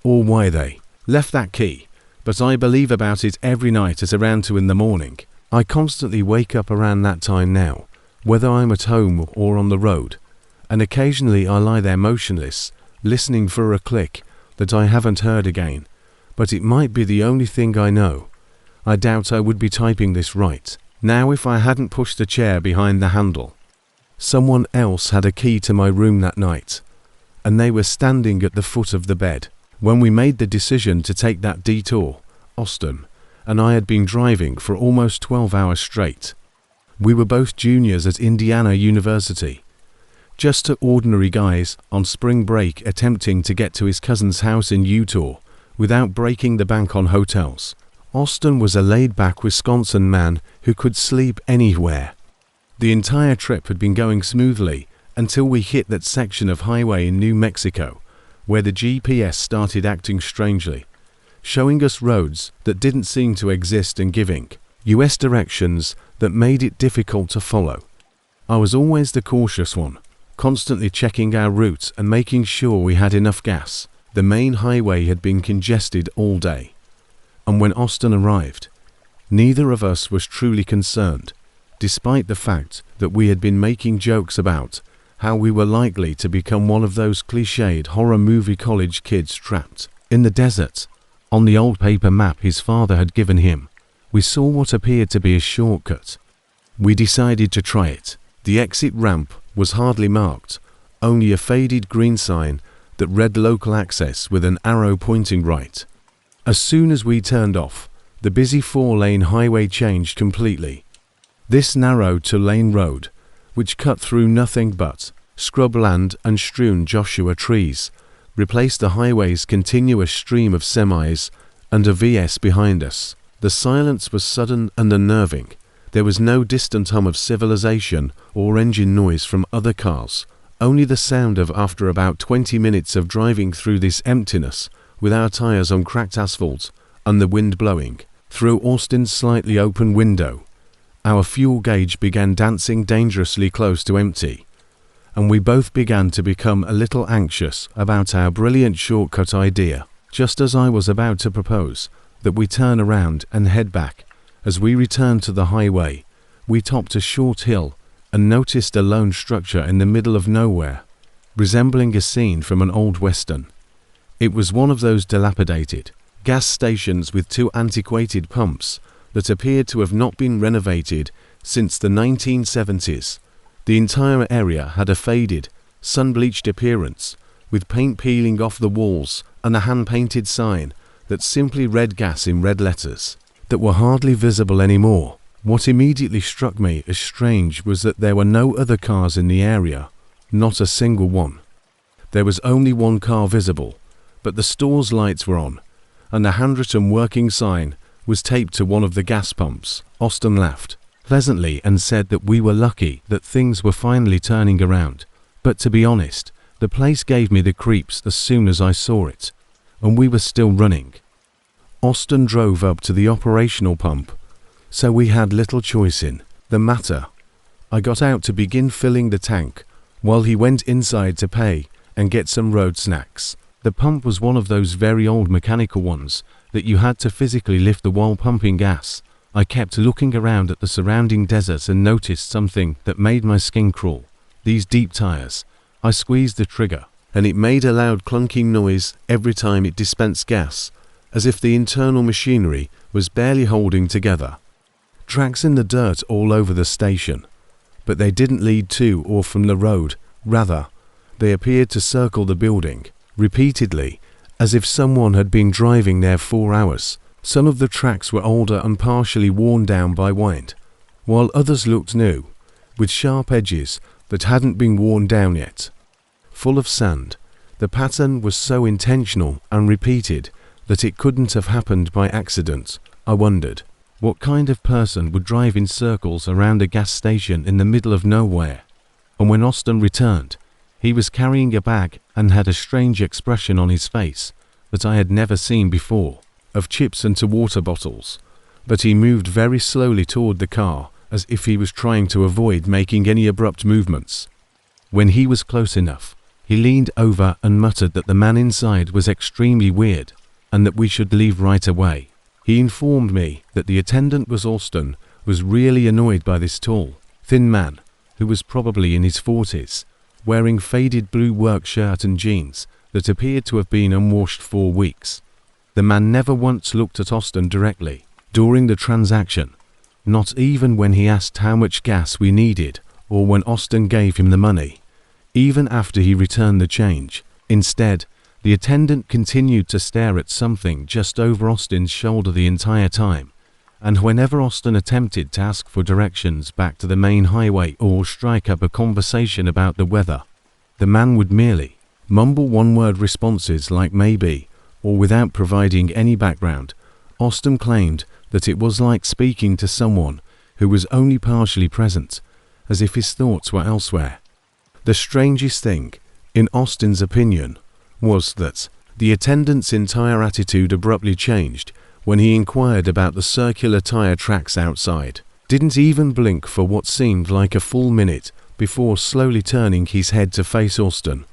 or why they left that key, but I believe about it every night at around 2 in the morning. I constantly wake up around that time now, whether I'm at home or on the road, and occasionally I lie there motionless, listening for a click that I haven't heard again, but it might be the only thing I know. I doubt I would be typing this right now if I hadn't pushed the chair behind the handle. Someone else had a key to my room that night, and they were standing at the foot of the bed. When we made the decision to take that detour, Austin and I had been driving for almost 12 hours straight. We were both juniors at Indiana University, just two ordinary guys on spring break attempting to get to his cousin's house in Utah without breaking the bank on hotels. Austin was a laid-back Wisconsin man who could sleep anywhere. The entire trip had been going smoothly until we hit that section of highway in New Mexico where the GPS started acting strangely, showing us roads that didn't seem to exist and giving US directions that made it difficult to follow. I was always the cautious one, constantly checking our route and making sure we had enough gas. The main highway had been congested all day, and when Austin arrived, neither of us was truly concerned, despite the fact that we had been making jokes about how we were likely to become one of those cliched horror movie college kids trapped in the desert. On the old paper map his father had given him, we saw what appeared to be a shortcut. We decided to try it. The exit ramp was hardly marked, only a faded green sign that read local access with an arrow pointing right. As soon as we turned off, the busy 4-lane highway changed completely. This narrowed to lane road, which cut through nothing but scrubland and strewn Joshua trees, replaced the highway's continuous stream of semis and a VS behind us. The silence was sudden and unnerving. There was no distant hum of civilization or engine noise from other cars, only the sound of after about 20 minutes of driving through this emptiness with our tires on cracked asphalt and the wind blowing through Austin's slightly open window. Our fuel gauge began dancing dangerously close to empty, and we both began to become a little anxious about our brilliant shortcut idea. Just as I was about to propose that we turn around and head back, as we returned to the highway, we topped a short hill and noticed a lone structure in the middle of nowhere, resembling a scene from an old western. It was one of those dilapidated gas stations with two antiquated pumps that appeared to have not been renovated since the 1970s. The entire area had a faded, sun-bleached appearance, with paint peeling off the walls and a hand-painted sign that simply read gas in red letters that were hardly visible anymore. What immediately struck me as strange was that there were no other cars in the area, not a single one. There was only one car visible, but the store's lights were on, and a handwritten working sign was taped to one of the gas pumps. Austin laughed pleasantly and said that we were lucky that things were finally turning around. But to be honest, the place gave me the creeps as soon as I saw it, and we were still running. Austin drove up to the operational pump, so we had little choice in the matter. I got out to begin filling the tank, while he went inside to pay and get some road snacks. The pump was one of those very old mechanical ones that you had to physically lift the while pumping gas. I kept looking around at the surrounding desert and noticed something that made my skin crawl. These deep tires. I squeezed the trigger, and it made a loud clunking noise every time it dispensed gas, as if the internal machinery was barely holding together. Tracks in the dirt all over the station, but they didn't lead to or from the road. Rather, they appeared to circle the building repeatedly, as if someone had been driving there 4 hours. Some of the tracks were older and partially worn down by wind, while others looked new, with sharp edges that hadn't been worn down yet. Full of sand, the pattern was so intentional and repeated that it couldn't have happened by accident. I wondered, what kind of person would drive in circles around a gas station in the middle of nowhere? And when Austin returned, he was carrying a bag and had a strange expression on his face that I had never seen before, of chips and water bottles. But he moved very slowly toward the car, as if he was trying to avoid making any abrupt movements. When he was close enough, he leaned over and muttered that the man inside was extremely weird, and that we should leave right away. He informed me that the attendant Austin was really annoyed by this tall, thin man, who was probably in his 40s, wearing faded blue work shirt and jeans that appeared to have been unwashed for weeks. The man never once looked at Austin directly during the transaction, not even when he asked how much gas we needed or when Austin gave him the money, even after he returned the change. Instead, the attendant continued to stare at something just over Austin's shoulder the entire time, and whenever Austin attempted to ask for directions back to the main highway or strike up a conversation about the weather, the man would merely mumble one-word responses like maybe, or without providing any background. Austin claimed that it was like speaking to someone who was only partially present, as if his thoughts were elsewhere. The strangest thing, in Austin's opinion, was that the attendant's entire attitude abruptly changed when he inquired about the circular tire tracks outside. Didn't even blink for what seemed like a full minute before slowly turning his head to face Austin.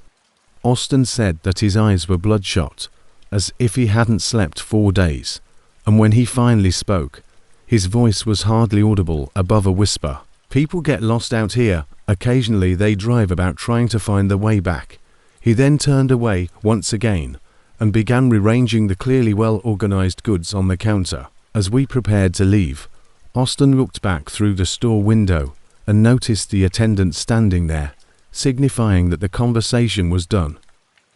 Austin said that his eyes were bloodshot, as if he hadn't slept 4 days, and when he finally spoke, his voice was hardly audible above a whisper. People get lost out here. Occasionally they drive about trying to find the way back. He then turned away once again and began rearranging the clearly well-organized goods on the counter. As we prepared to leave, Austin looked back through the store window and noticed the attendant standing there, signifying that the conversation was done.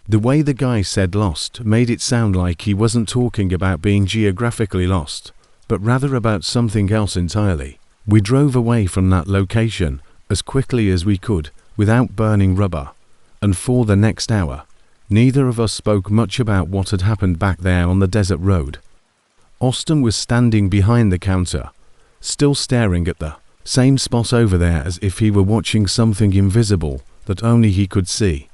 The way the guy said lost made it sound like he wasn't talking about being geographically lost, but rather about something else entirely. We drove away from that location as quickly as we could without burning rubber, and for the next hour, neither of us spoke much about what had happened back there on the desert road. Austin was standing behind the counter, still staring at the same spot over there as if he were watching something invisible that only he could see.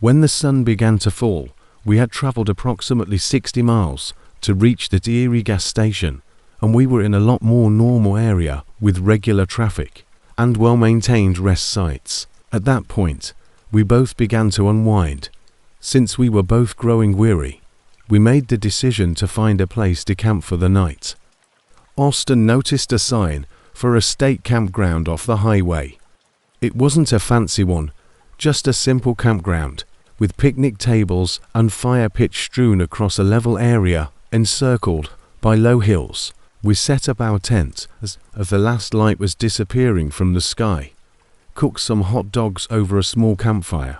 When the sun began to fall, we had traveled approximately 60 miles to reach the Erie gas station, and we were in a lot more normal area with regular traffic and well-maintained rest sites. At that point, we both began to unwind. Since we were both growing weary, we made the decision to find a place to camp for the night. Austin noticed a sign for a state campground off the highway. It wasn't a fancy one, just a simple campground, with picnic tables and fire pits strewn across a level area encircled by low hills. We set up our tent as the last light was disappearing from the sky, cooked some hot dogs over a small campfire,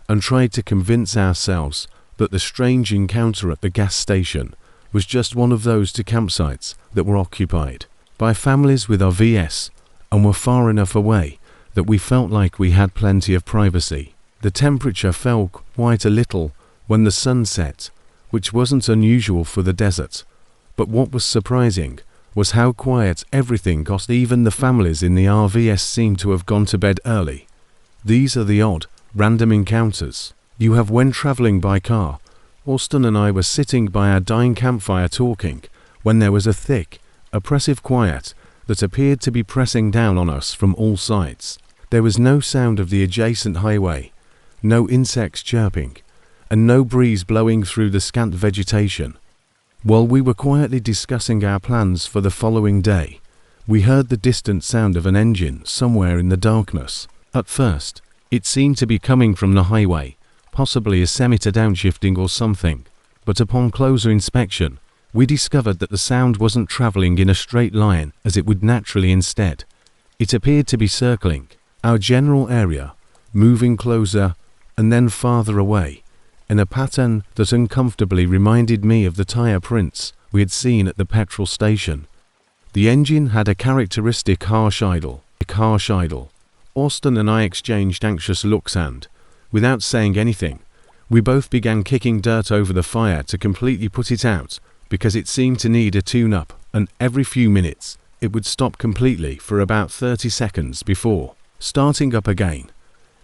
and tried to convince ourselves that the strange encounter at the gas station was just one of those two campsites that were occupied by families with RVs and were far enough away that we felt like we had plenty of privacy. The temperature fell quite a little when the sun set, which wasn't unusual for the desert, but what was surprising was how quiet everything got. Even the families in the RVs seemed to have gone to bed early. These are the odd, random encounters you have when traveling by car. Austin and I were sitting by our dying campfire talking when there was a thick, oppressive quiet that appeared to be pressing down on us from all sides. There was no sound of the adjacent highway, no insects chirping, and no breeze blowing through the scant vegetation. While we were quietly discussing our plans for the following day, we heard the distant sound of an engine somewhere in the darkness. At first, it seemed to be coming from the highway, possibly a semi-to downshifting or something, but upon closer inspection, we discovered that the sound wasn't traveling in a straight line as it would naturally. Instead, it appeared to be circling our general area, moving closer and then farther away, in a pattern that uncomfortably reminded me of the tire prints we had seen at the petrol station. The engine had a characteristic harsh idle. Austin and I exchanged anxious looks and, without saying anything, we both began kicking dirt over the fire to completely put it out, because it seemed to need a tune-up, and every few minutes it would stop completely for about 30 seconds before starting up again.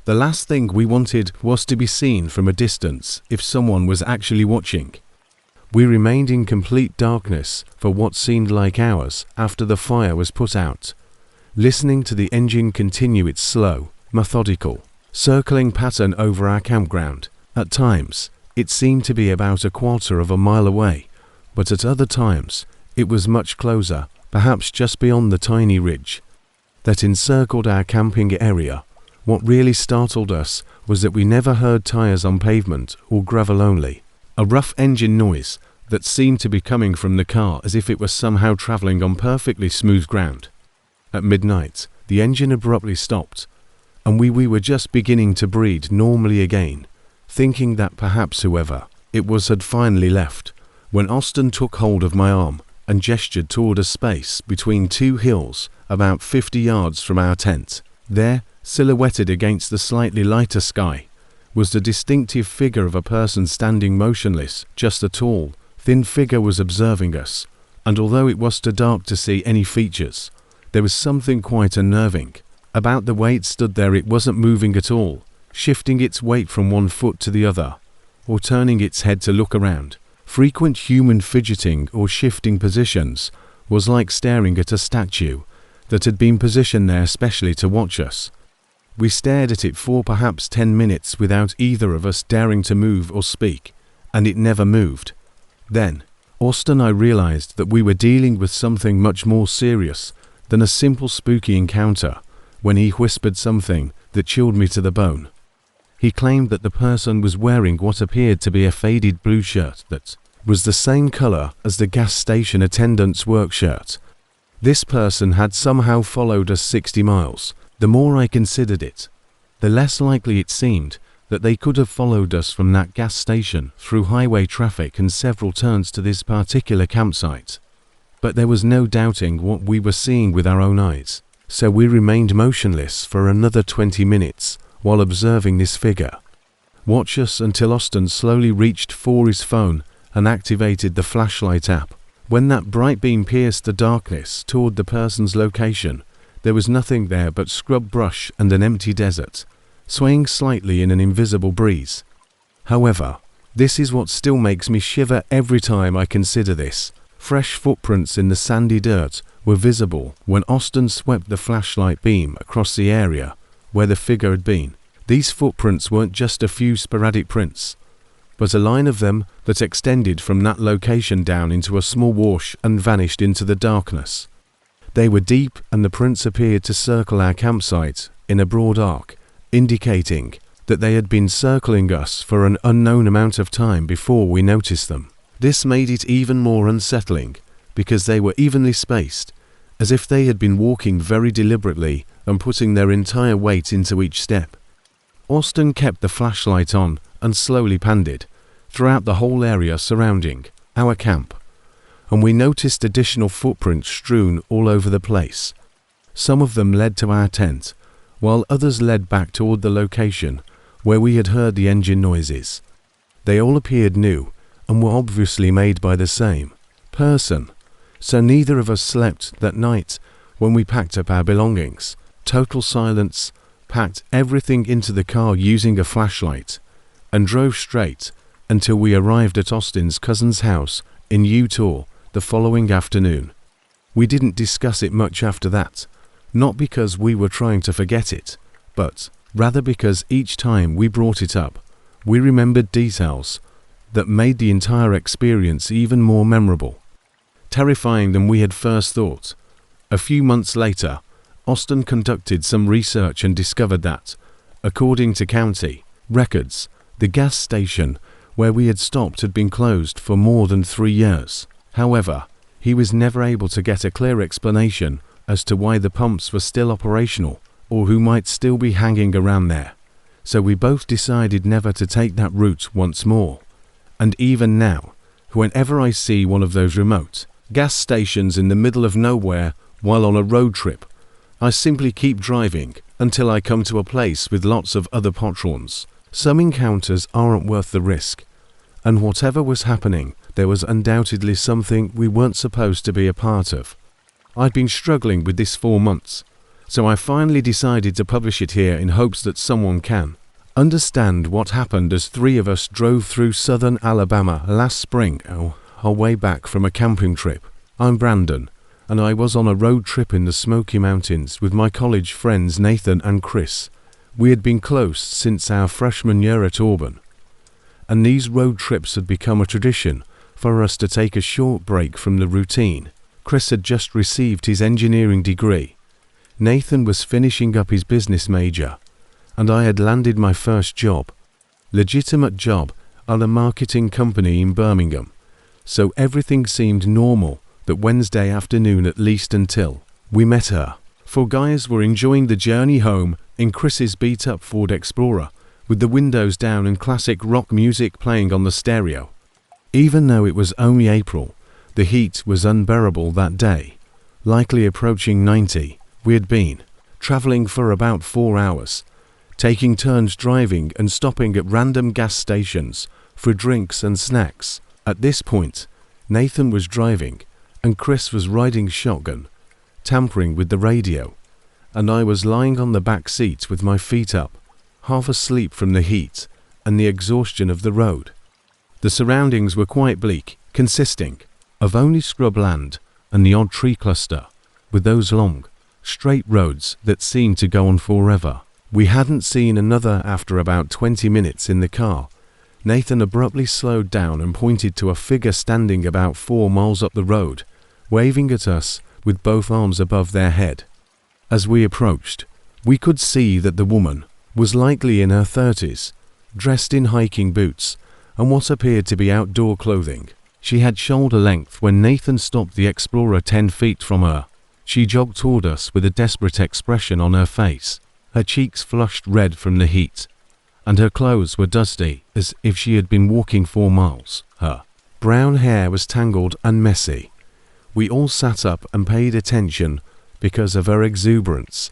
The last thing we wanted was to be seen from a distance if someone was actually watching. We remained in complete darkness for what seemed like hours after the fire was put out, listening to the engine continue its slow, methodical, circling pattern over our campground. At times, it seemed to be about a quarter of a mile away, but at other times, it was much closer, perhaps just beyond the tiny ridge that encircled our camping area. What really startled us was that we never heard tires on pavement or gravel only. A rough engine noise that seemed to be coming from the car as if it was somehow traveling on perfectly smooth ground. At midnight, the engine abruptly stopped, and we were just beginning to breathe normally again, thinking that perhaps whoever it was had finally left, when Austin took hold of my arm and gestured toward a space between two hills about 50 yards from our tent. There, silhouetted against the slightly lighter sky, was the distinctive figure of a person standing motionless. Just a tall, thin figure was observing us, and although it was too dark to see any features, there was something quite unnerving about the way it stood there. It wasn't moving at all, shifting its weight from one foot to the other, or turning its head to look around. Frequent human fidgeting or shifting positions was like staring at a statue that had been positioned there especially to watch us. We stared at it for perhaps 10 minutes without either of us daring to move or speak, and it never moved. Then, Austin and I realized that we were dealing with something much more serious than a simple spooky encounter when he whispered something that chilled me to the bone. He claimed that the person was wearing what appeared to be a faded blue shirt that was the same color as the gas station attendant's work shirt. This person had somehow followed us 60 miles. The more I considered it, the less likely it seemed that they could have followed us from that gas station through highway traffic and several turns to this particular campsite. But there was no doubting what we were seeing with our own eyes, so we remained motionless for another 20 minutes while observing this figure. Watch us until Austin slowly reached for his phone and activated the flashlight app. When that bright beam pierced the darkness toward the person's location, there was nothing there but scrub brush and an empty desert, swaying slightly in an invisible breeze. However, this is what still makes me shiver every time I consider this. Fresh footprints in the sandy dirt were visible when Austin swept the flashlight beam across the area where the figure had been. These footprints weren't just a few sporadic prints, but a line of them that extended from that location down into a small wash and vanished into the darkness. They were deep, and the prints appeared to circle our campsite in a broad arc, indicating that they had been circling us for an unknown amount of time before we noticed them. This made it even more unsettling because they were evenly spaced, as if they had been walking very deliberately and putting their entire weight into each step. Austin kept the flashlight on and slowly panned it throughout the whole area surrounding our camp, and we noticed additional footprints strewn all over the place. Some of them led to our tent, while others led back toward the location where we had heard the engine noises. They all appeared new and were obviously made by the same person, so neither of us slept that night when we packed up our belongings. Total silence, packed everything into the car using a flashlight, and drove straight until we arrived at Austin's cousin's house in Utah the following afternoon. We didn't discuss it much after that, not because we were trying to forget it, but rather because each time we brought it up, we remembered details that made the entire experience even more memorable, terrifying than we had first thought. A few months later, Austin conducted some research and discovered that, according to county records, the gas station where we had stopped had been closed for more than 3 years. However, he was never able to get a clear explanation as to why the pumps were still operational or who might still be hanging around there. So we both decided never to take that route once more. And even now, whenever I see one of those remote gas stations in the middle of nowhere while on a road trip, I simply keep driving until I come to a place with lots of other patrons. Some encounters aren't worth the risk, and whatever was happening, there was undoubtedly something we weren't supposed to be a part of. I'd been struggling with this 4 months, so I finally decided to publish it here in hopes that someone can understand what happened as 3 of us drove through southern Alabama last spring, our way back from a camping trip. I'm Brandon, and I was on a road trip in the Smoky Mountains with my college friends Nathan and Chris. We had been close since our freshman year at Auburn, and these road trips had become a tradition for us to take a short break from the routine. Chris had just received his engineering degree. Nathan was finishing up his business major, and I had landed my first job, legitimate job, at a marketing company in Birmingham. So everything seemed normal that Wednesday afternoon, at least until we met her. 4 guys were enjoying the journey home in Chris's beat-up Ford Explorer, with the windows down and classic rock music playing on the stereo. Even though it was only April, the heat was unbearable that day, likely approaching 90. We had been traveling for about 4 hours, taking turns driving and stopping at random gas stations for drinks and snacks. At this point, Nathan was driving and Chris was riding shotgun, tampering with the radio, and I was lying on the back seat with my feet up, half asleep from the heat and the exhaustion of the road. The surroundings were quite bleak, consisting of only scrub land and the odd tree cluster, with those long, straight roads that seemed to go on forever. We hadn't seen another after about 20 minutes in the car. Nathan abruptly slowed down and pointed to a figure standing about 4 miles up the road, waving at us with both arms above their head. As we approached, we could see that the woman was likely in her 30s, dressed in hiking boots and what appeared to be outdoor clothing. She had shoulder length when Nathan stopped the Explorer 10 feet from her. She jogged toward us with a desperate expression on her face, her cheeks flushed red from the heat, and her clothes were dusty as if she had been walking 4 miles. Her brown hair was tangled and messy. We all sat up and paid attention because of her exuberance.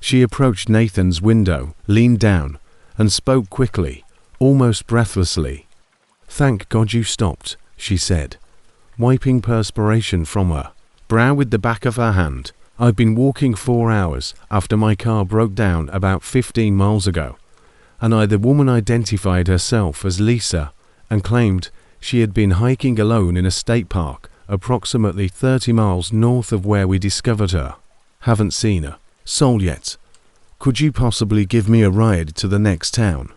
She approached Nathan's window, leaned down, and spoke quickly, almost breathlessly. "Thank God you stopped," she said, wiping perspiration from her brow with the back of her hand. "I've been walking 4 hours after my car broke down about 15 miles ago." And the woman identified herself as Lisa and claimed she had been hiking alone in a state park approximately 30 miles north of where we discovered her. "Haven't seen her soul yet. Could you possibly give me a ride to the next town?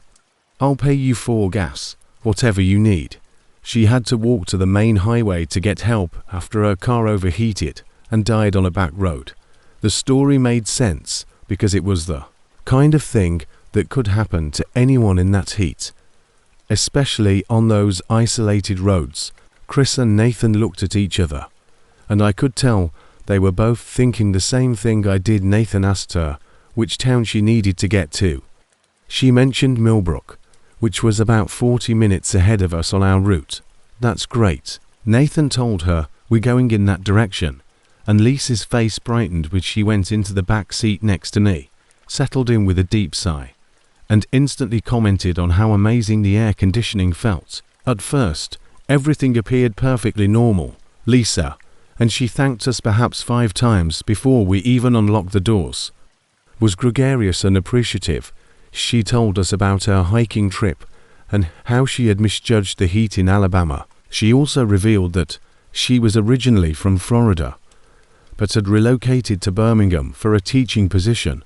I'll pay you for gas, whatever you need." She had to walk to the main highway to get help after her car overheated and died on a back road. The story made sense because it was the kind of thing that could happen to anyone in that heat, especially on those isolated roads. Chris and Nathan looked at each other, and I could tell they were both thinking the same thing I did. Nathan asked her which town she needed to get to. She mentioned Millbrook, which was about 40 minutes ahead of us on our route. That's great. Nathan told her we're going in that direction, and Lisa's face brightened when she went into the back seat next to me, settled in with a deep sigh, and instantly commented on how amazing the air conditioning felt. At first, everything appeared perfectly normal, Lisa, and she thanked us perhaps 5 times before we even unlocked the doors. Was gregarious and appreciative. She told us about her hiking trip and how she had misjudged the heat in Alabama. She also revealed that she was originally from Florida, but had relocated to Birmingham for a teaching position,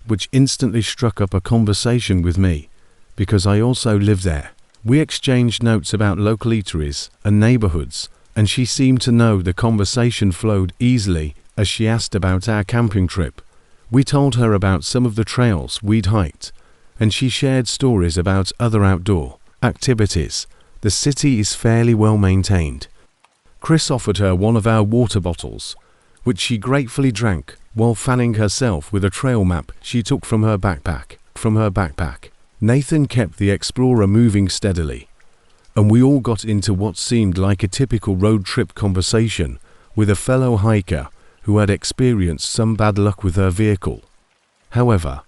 which instantly struck up a conversation with me, because I also live there. We exchanged notes about local eateries and neighborhoods, and she seemed to know the conversation flowed easily as she asked about our camping trip. We told her about some of the trails we'd hiked, and she shared stories about other outdoor activities. The city is fairly well maintained. Chris offered her one of our water bottles, which she gratefully drank while fanning herself with a trail map she took from her backpack. Nathan kept the Explorer moving steadily, and we all got into what seemed like a typical road trip conversation with a fellow hiker who had experienced some bad luck with her vehicle. However,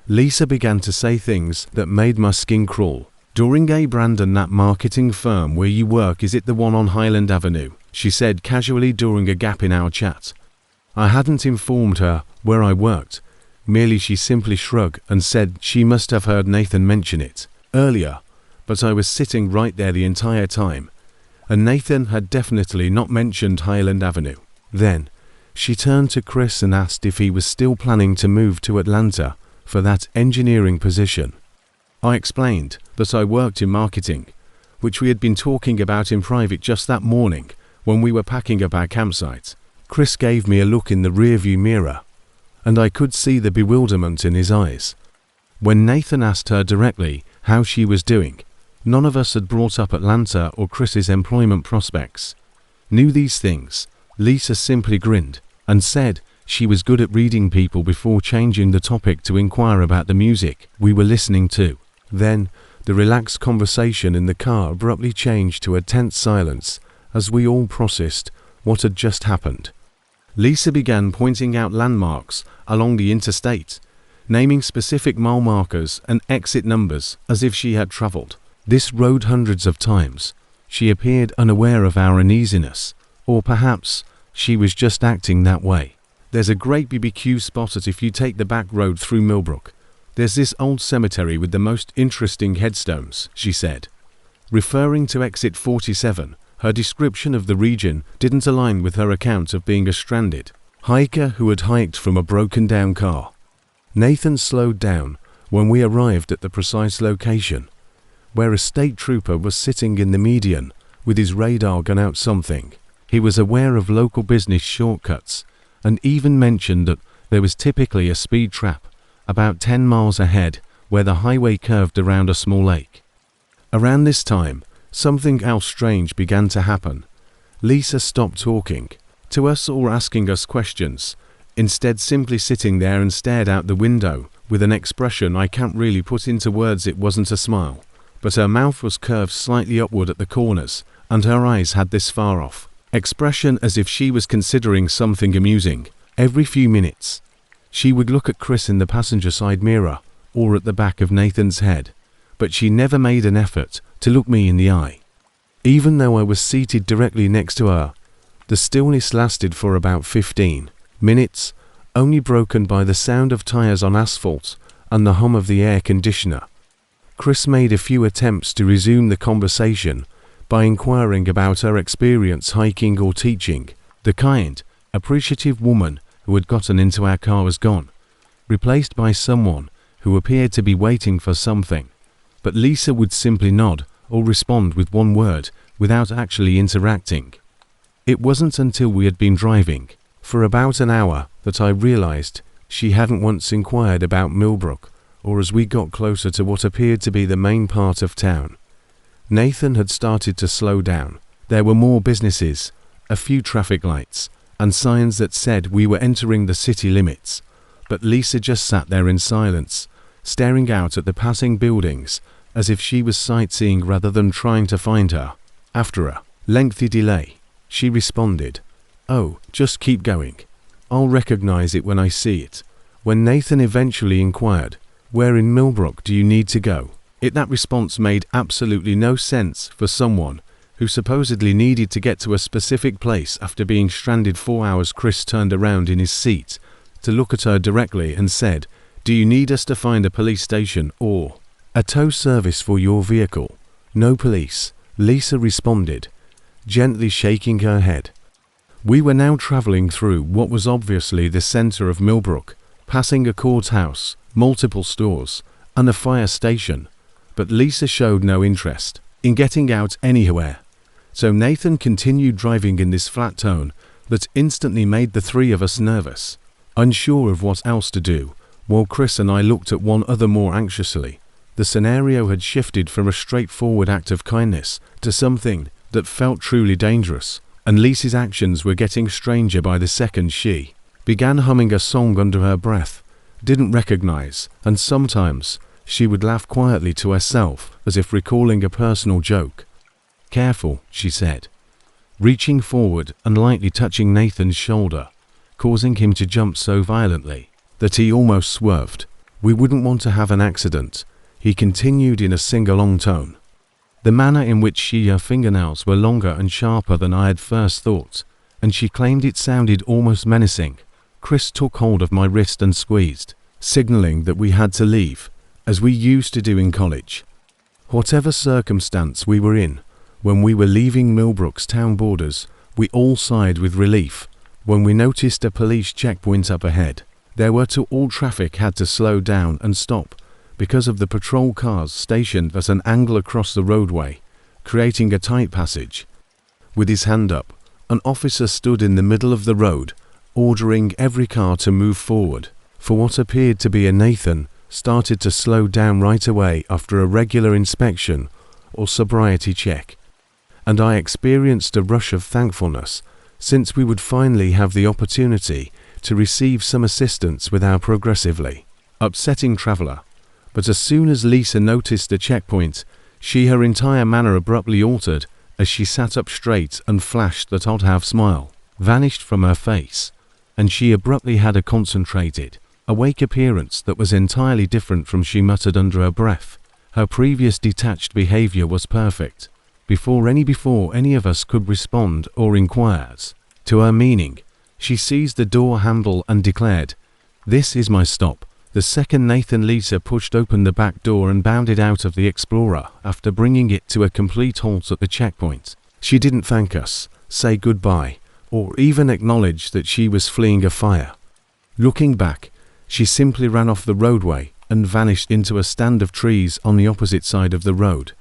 Lisa began to say things that made my skin crawl. During Brandon, that marketing firm where you work, is it the one on Highland Avenue? She said casually during a gap in our chat. I hadn't informed her where I worked, merely she simply shrugged and said she must have heard Nathan mention it earlier, but I was sitting right there the entire time, and Nathan had definitely not mentioned Highland Avenue. Then, she turned to Chris and asked if he was still planning to move to Atlanta for that engineering position. I explained that I worked in marketing, which we had been talking about in private just that morning when we were packing up our campsite. Chris gave me a look in the rearview mirror, and I could see the bewilderment in his eyes. When Nathan asked her directly how she was doing, none of us had brought up Atlanta or Chris's employment prospects. Knew these things. Lisa simply grinned and said she was good at reading people before changing the topic to inquire about the music we were listening to. Then, the relaxed conversation in the car abruptly changed to a tense silence as we all processed what had just happened. Lisa began pointing out landmarks along the interstate, naming specific mile markers and exit numbers as if she had traveled this road hundreds of times. She appeared unaware of our uneasiness, or perhaps she was just acting that way. There's a great BBQ spot if you take the back road through Millbrook. There's this old cemetery with the most interesting headstones, she said. Referring to exit 47, her description of the region didn't align with her account of being a stranded hiker who had hiked from a broken-down car. Nathan slowed down when we arrived at the precise location, where a state trooper was sitting in the median with his radar gun out something. He was aware of local business shortcuts and even mentioned that there was typically a speed trap about 10 miles ahead where the highway curved around a small lake. Around this time, something else strange began to happen. Lisa stopped talking to us or asking us questions, instead simply sitting there and stared out the window with an expression I can't really put into words. It wasn't a smile, but her mouth was curved slightly upward at the corners, and her eyes had this far-off expression as if she was considering something amusing. Every few minutes, she would look at Chris in the passenger side mirror or at the back of Nathan's head, but she never made an effort to look me in the eye. Even though I was seated directly next to her, the stillness lasted for about 15 minutes, only broken by the sound of tires on asphalt and the hum of the air conditioner. Chris made a few attempts to resume the conversation by inquiring about her experience hiking or teaching. The kind, appreciative woman who had gotten into our car was gone, replaced by someone who appeared to be waiting for something, but Lisa would simply nod or respond with one word without actually interacting. It wasn't until we had been driving for about an hour that I realized she hadn't once inquired about Millbrook or as we got closer to what appeared to be the main part of town. Nathan had started to slow down. There were more businesses, a few traffic lights, and signs that said we were entering the city limits. But Lisa just sat there in silence, staring out at the passing buildings, as if she was sightseeing rather than trying to find her. After a lengthy delay, she responded, "Oh, just keep going. I'll recognize it when I see it." When Nathan eventually inquired, "Where in Millbrook do you need to go?" That response made absolutely no sense for someone who supposedly needed to get to a specific place after being stranded 4 hours. Chris turned around in his seat to look at her directly and said, "Do you need us to find a police station or a tow service for your vehicle?" "No police," Lisa responded, gently shaking her head. We were now traveling through what was obviously the center of Millbrook, passing a courthouse, multiple stores, and a fire station, but Lisa showed no interest in getting out anywhere. So Nathan continued driving in this flat tone that instantly made the three of us nervous, unsure of what else to do, while Chris and I looked at one another more anxiously. The scenario had shifted from a straightforward act of kindness to something that felt truly dangerous, and Lisa's actions were getting stranger by the second. She began humming a song under her breath, didn't recognize, and sometimes she would laugh quietly to herself as if recalling a personal joke. "Careful," she said, reaching forward and lightly touching Nathan's shoulder, causing him to jump so violently that he almost swerved. "We wouldn't want to have an accident," he continued in a sing-along tone. The manner in which her fingernails were longer and sharper than I had first thought, and she claimed it sounded almost menacing. Chris took hold of my wrist and squeezed, signaling that we had to leave, as we used to do in college. Whatever circumstance we were in, when we were leaving Millbrook's town borders, we all sighed with relief when we noticed a police checkpoint up ahead. There were all traffic had to slow down and stop because of the patrol cars stationed at an angle across the roadway, creating a tight passage. With his hand up, an officer stood in the middle of the road, ordering every car to move forward. For what appeared to be a Nathan started to slow down right away after a regular inspection or sobriety check, and I experienced a rush of thankfulness since we would finally have the opportunity to receive some assistance with our progressively upsetting traveler. But as soon as Lisa noticed the checkpoint, her entire manner abruptly altered as she sat up straight and flashed that odd-half smile vanished from her face, and she abruptly had a concentrated, awake appearance that was entirely different from she muttered under her breath. Her previous detached behavior was perfect. Before any of us could respond or inquire to her meaning, she seized the door handle and declared, "This is my stop." The second Nathan Lisa pushed open the back door and bounded out of the Explorer after bringing it to a complete halt at the checkpoint. She didn't thank us, say goodbye, or even acknowledge that she was fleeing a fire. Looking back, she simply ran off the roadway and vanished into a stand of trees on the opposite side of the road.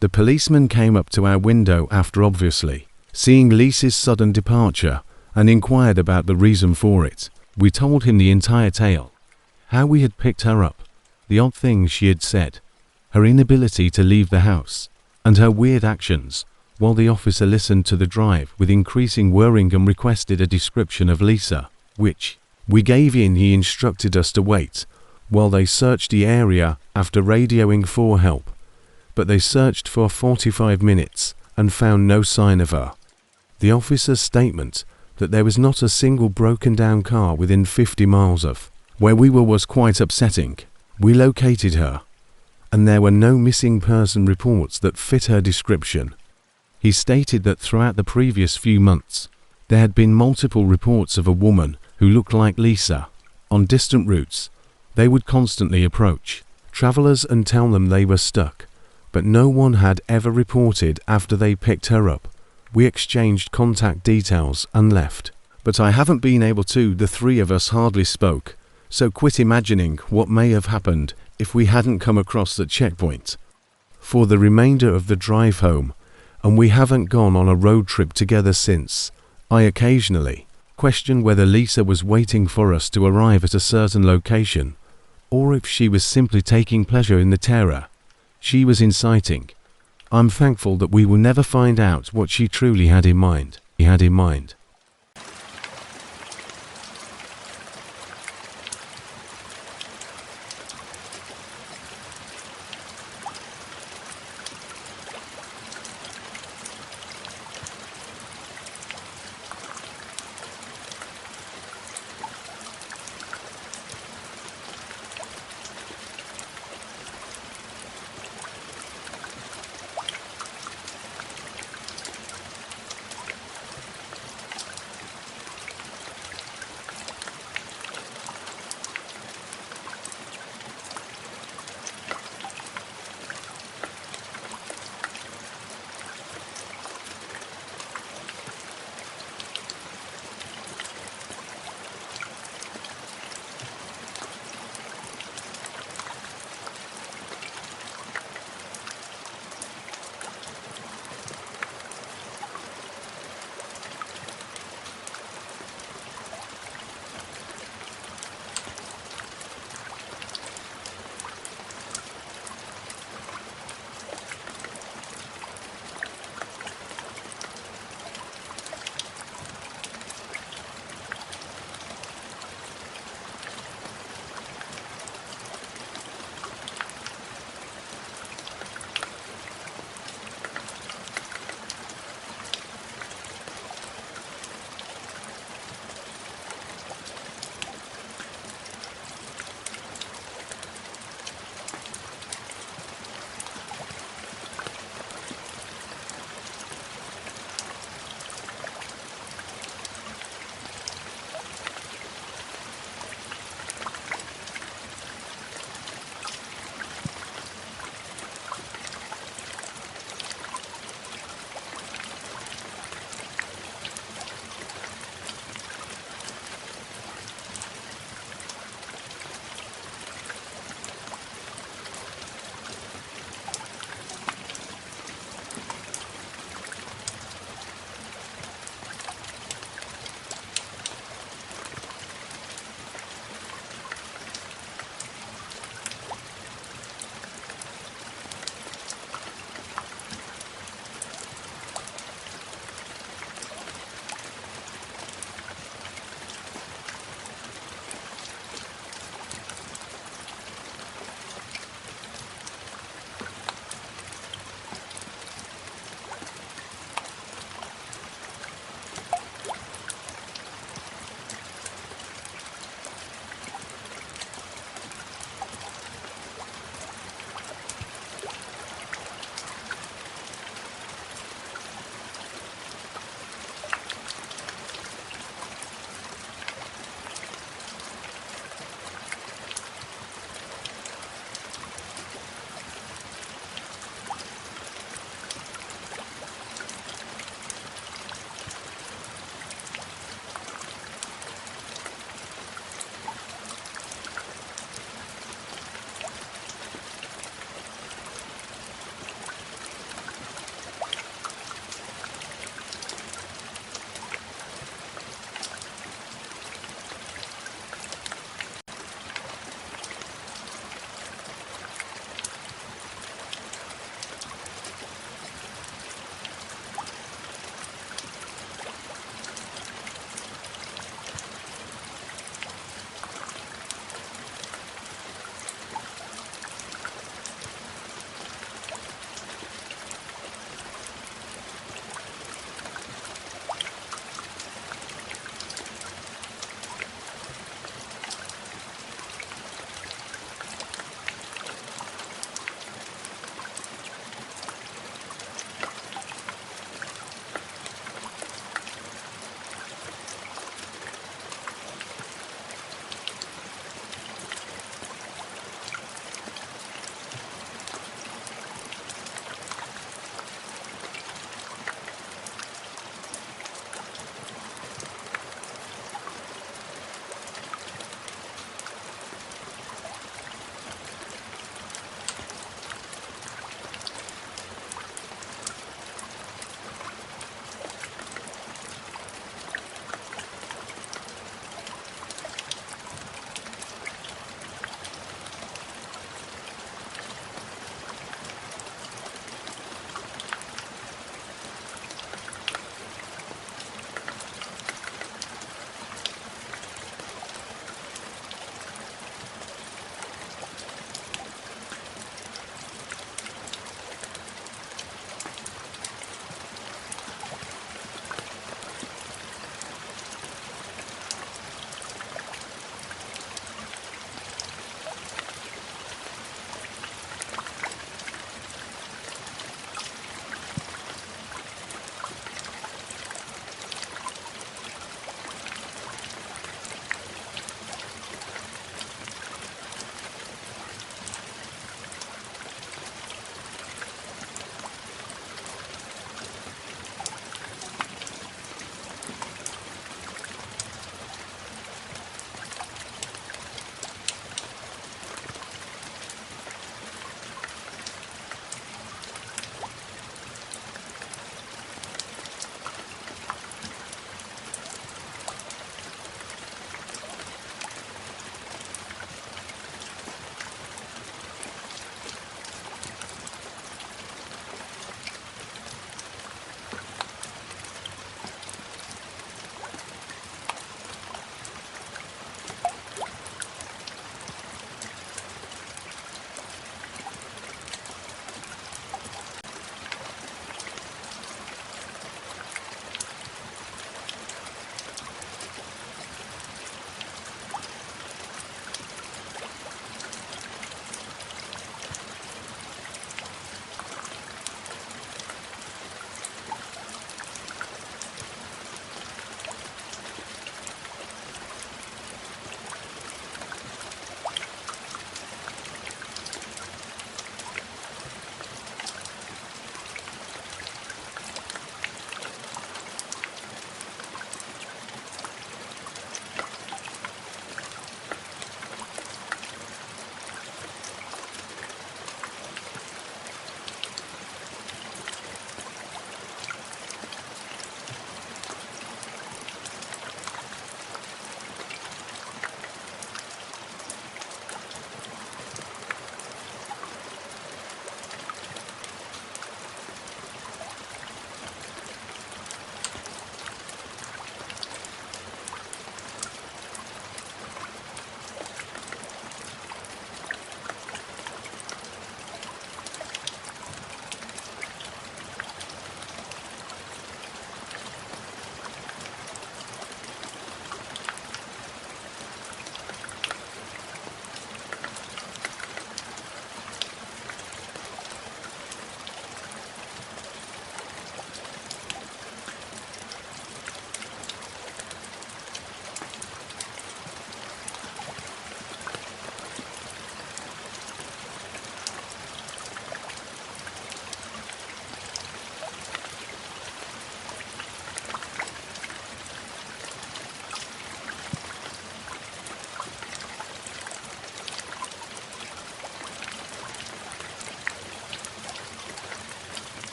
The policeman came up to our window after obviously seeing Lisa's sudden departure and inquired about the reason for it. We told him the entire tale. How we had picked her up, the odd things she had said, her inability to leave the house, and her weird actions, while the officer listened to the drive with increasing worrying and requested a description of Lisa, which we gave in. He instructed us to wait while they searched the area after radioing for help, but they searched for 45 minutes and found no sign of her. The officer's statement that there was not a single broken down car within 50 miles of where we were was quite upsetting. We located her, and there were no missing person reports that fit her description. He stated that throughout the previous few months, there had been multiple reports of a woman who looked like Lisa. On distant routes, they would constantly approach travelers and tell them they were stuck, but no one had ever reported after they picked her up. We exchanged contact details and left. But I haven't been able to. The three of us hardly spoke. So quit imagining what may have happened if we hadn't come across the checkpoint. For the remainder of the drive home, and we haven't gone on a road trip together since, I occasionally question whether Lisa was waiting for us to arrive at a certain location, or if she was simply taking pleasure in the terror she was inciting. I'm thankful that we will never find out what she truly had in mind.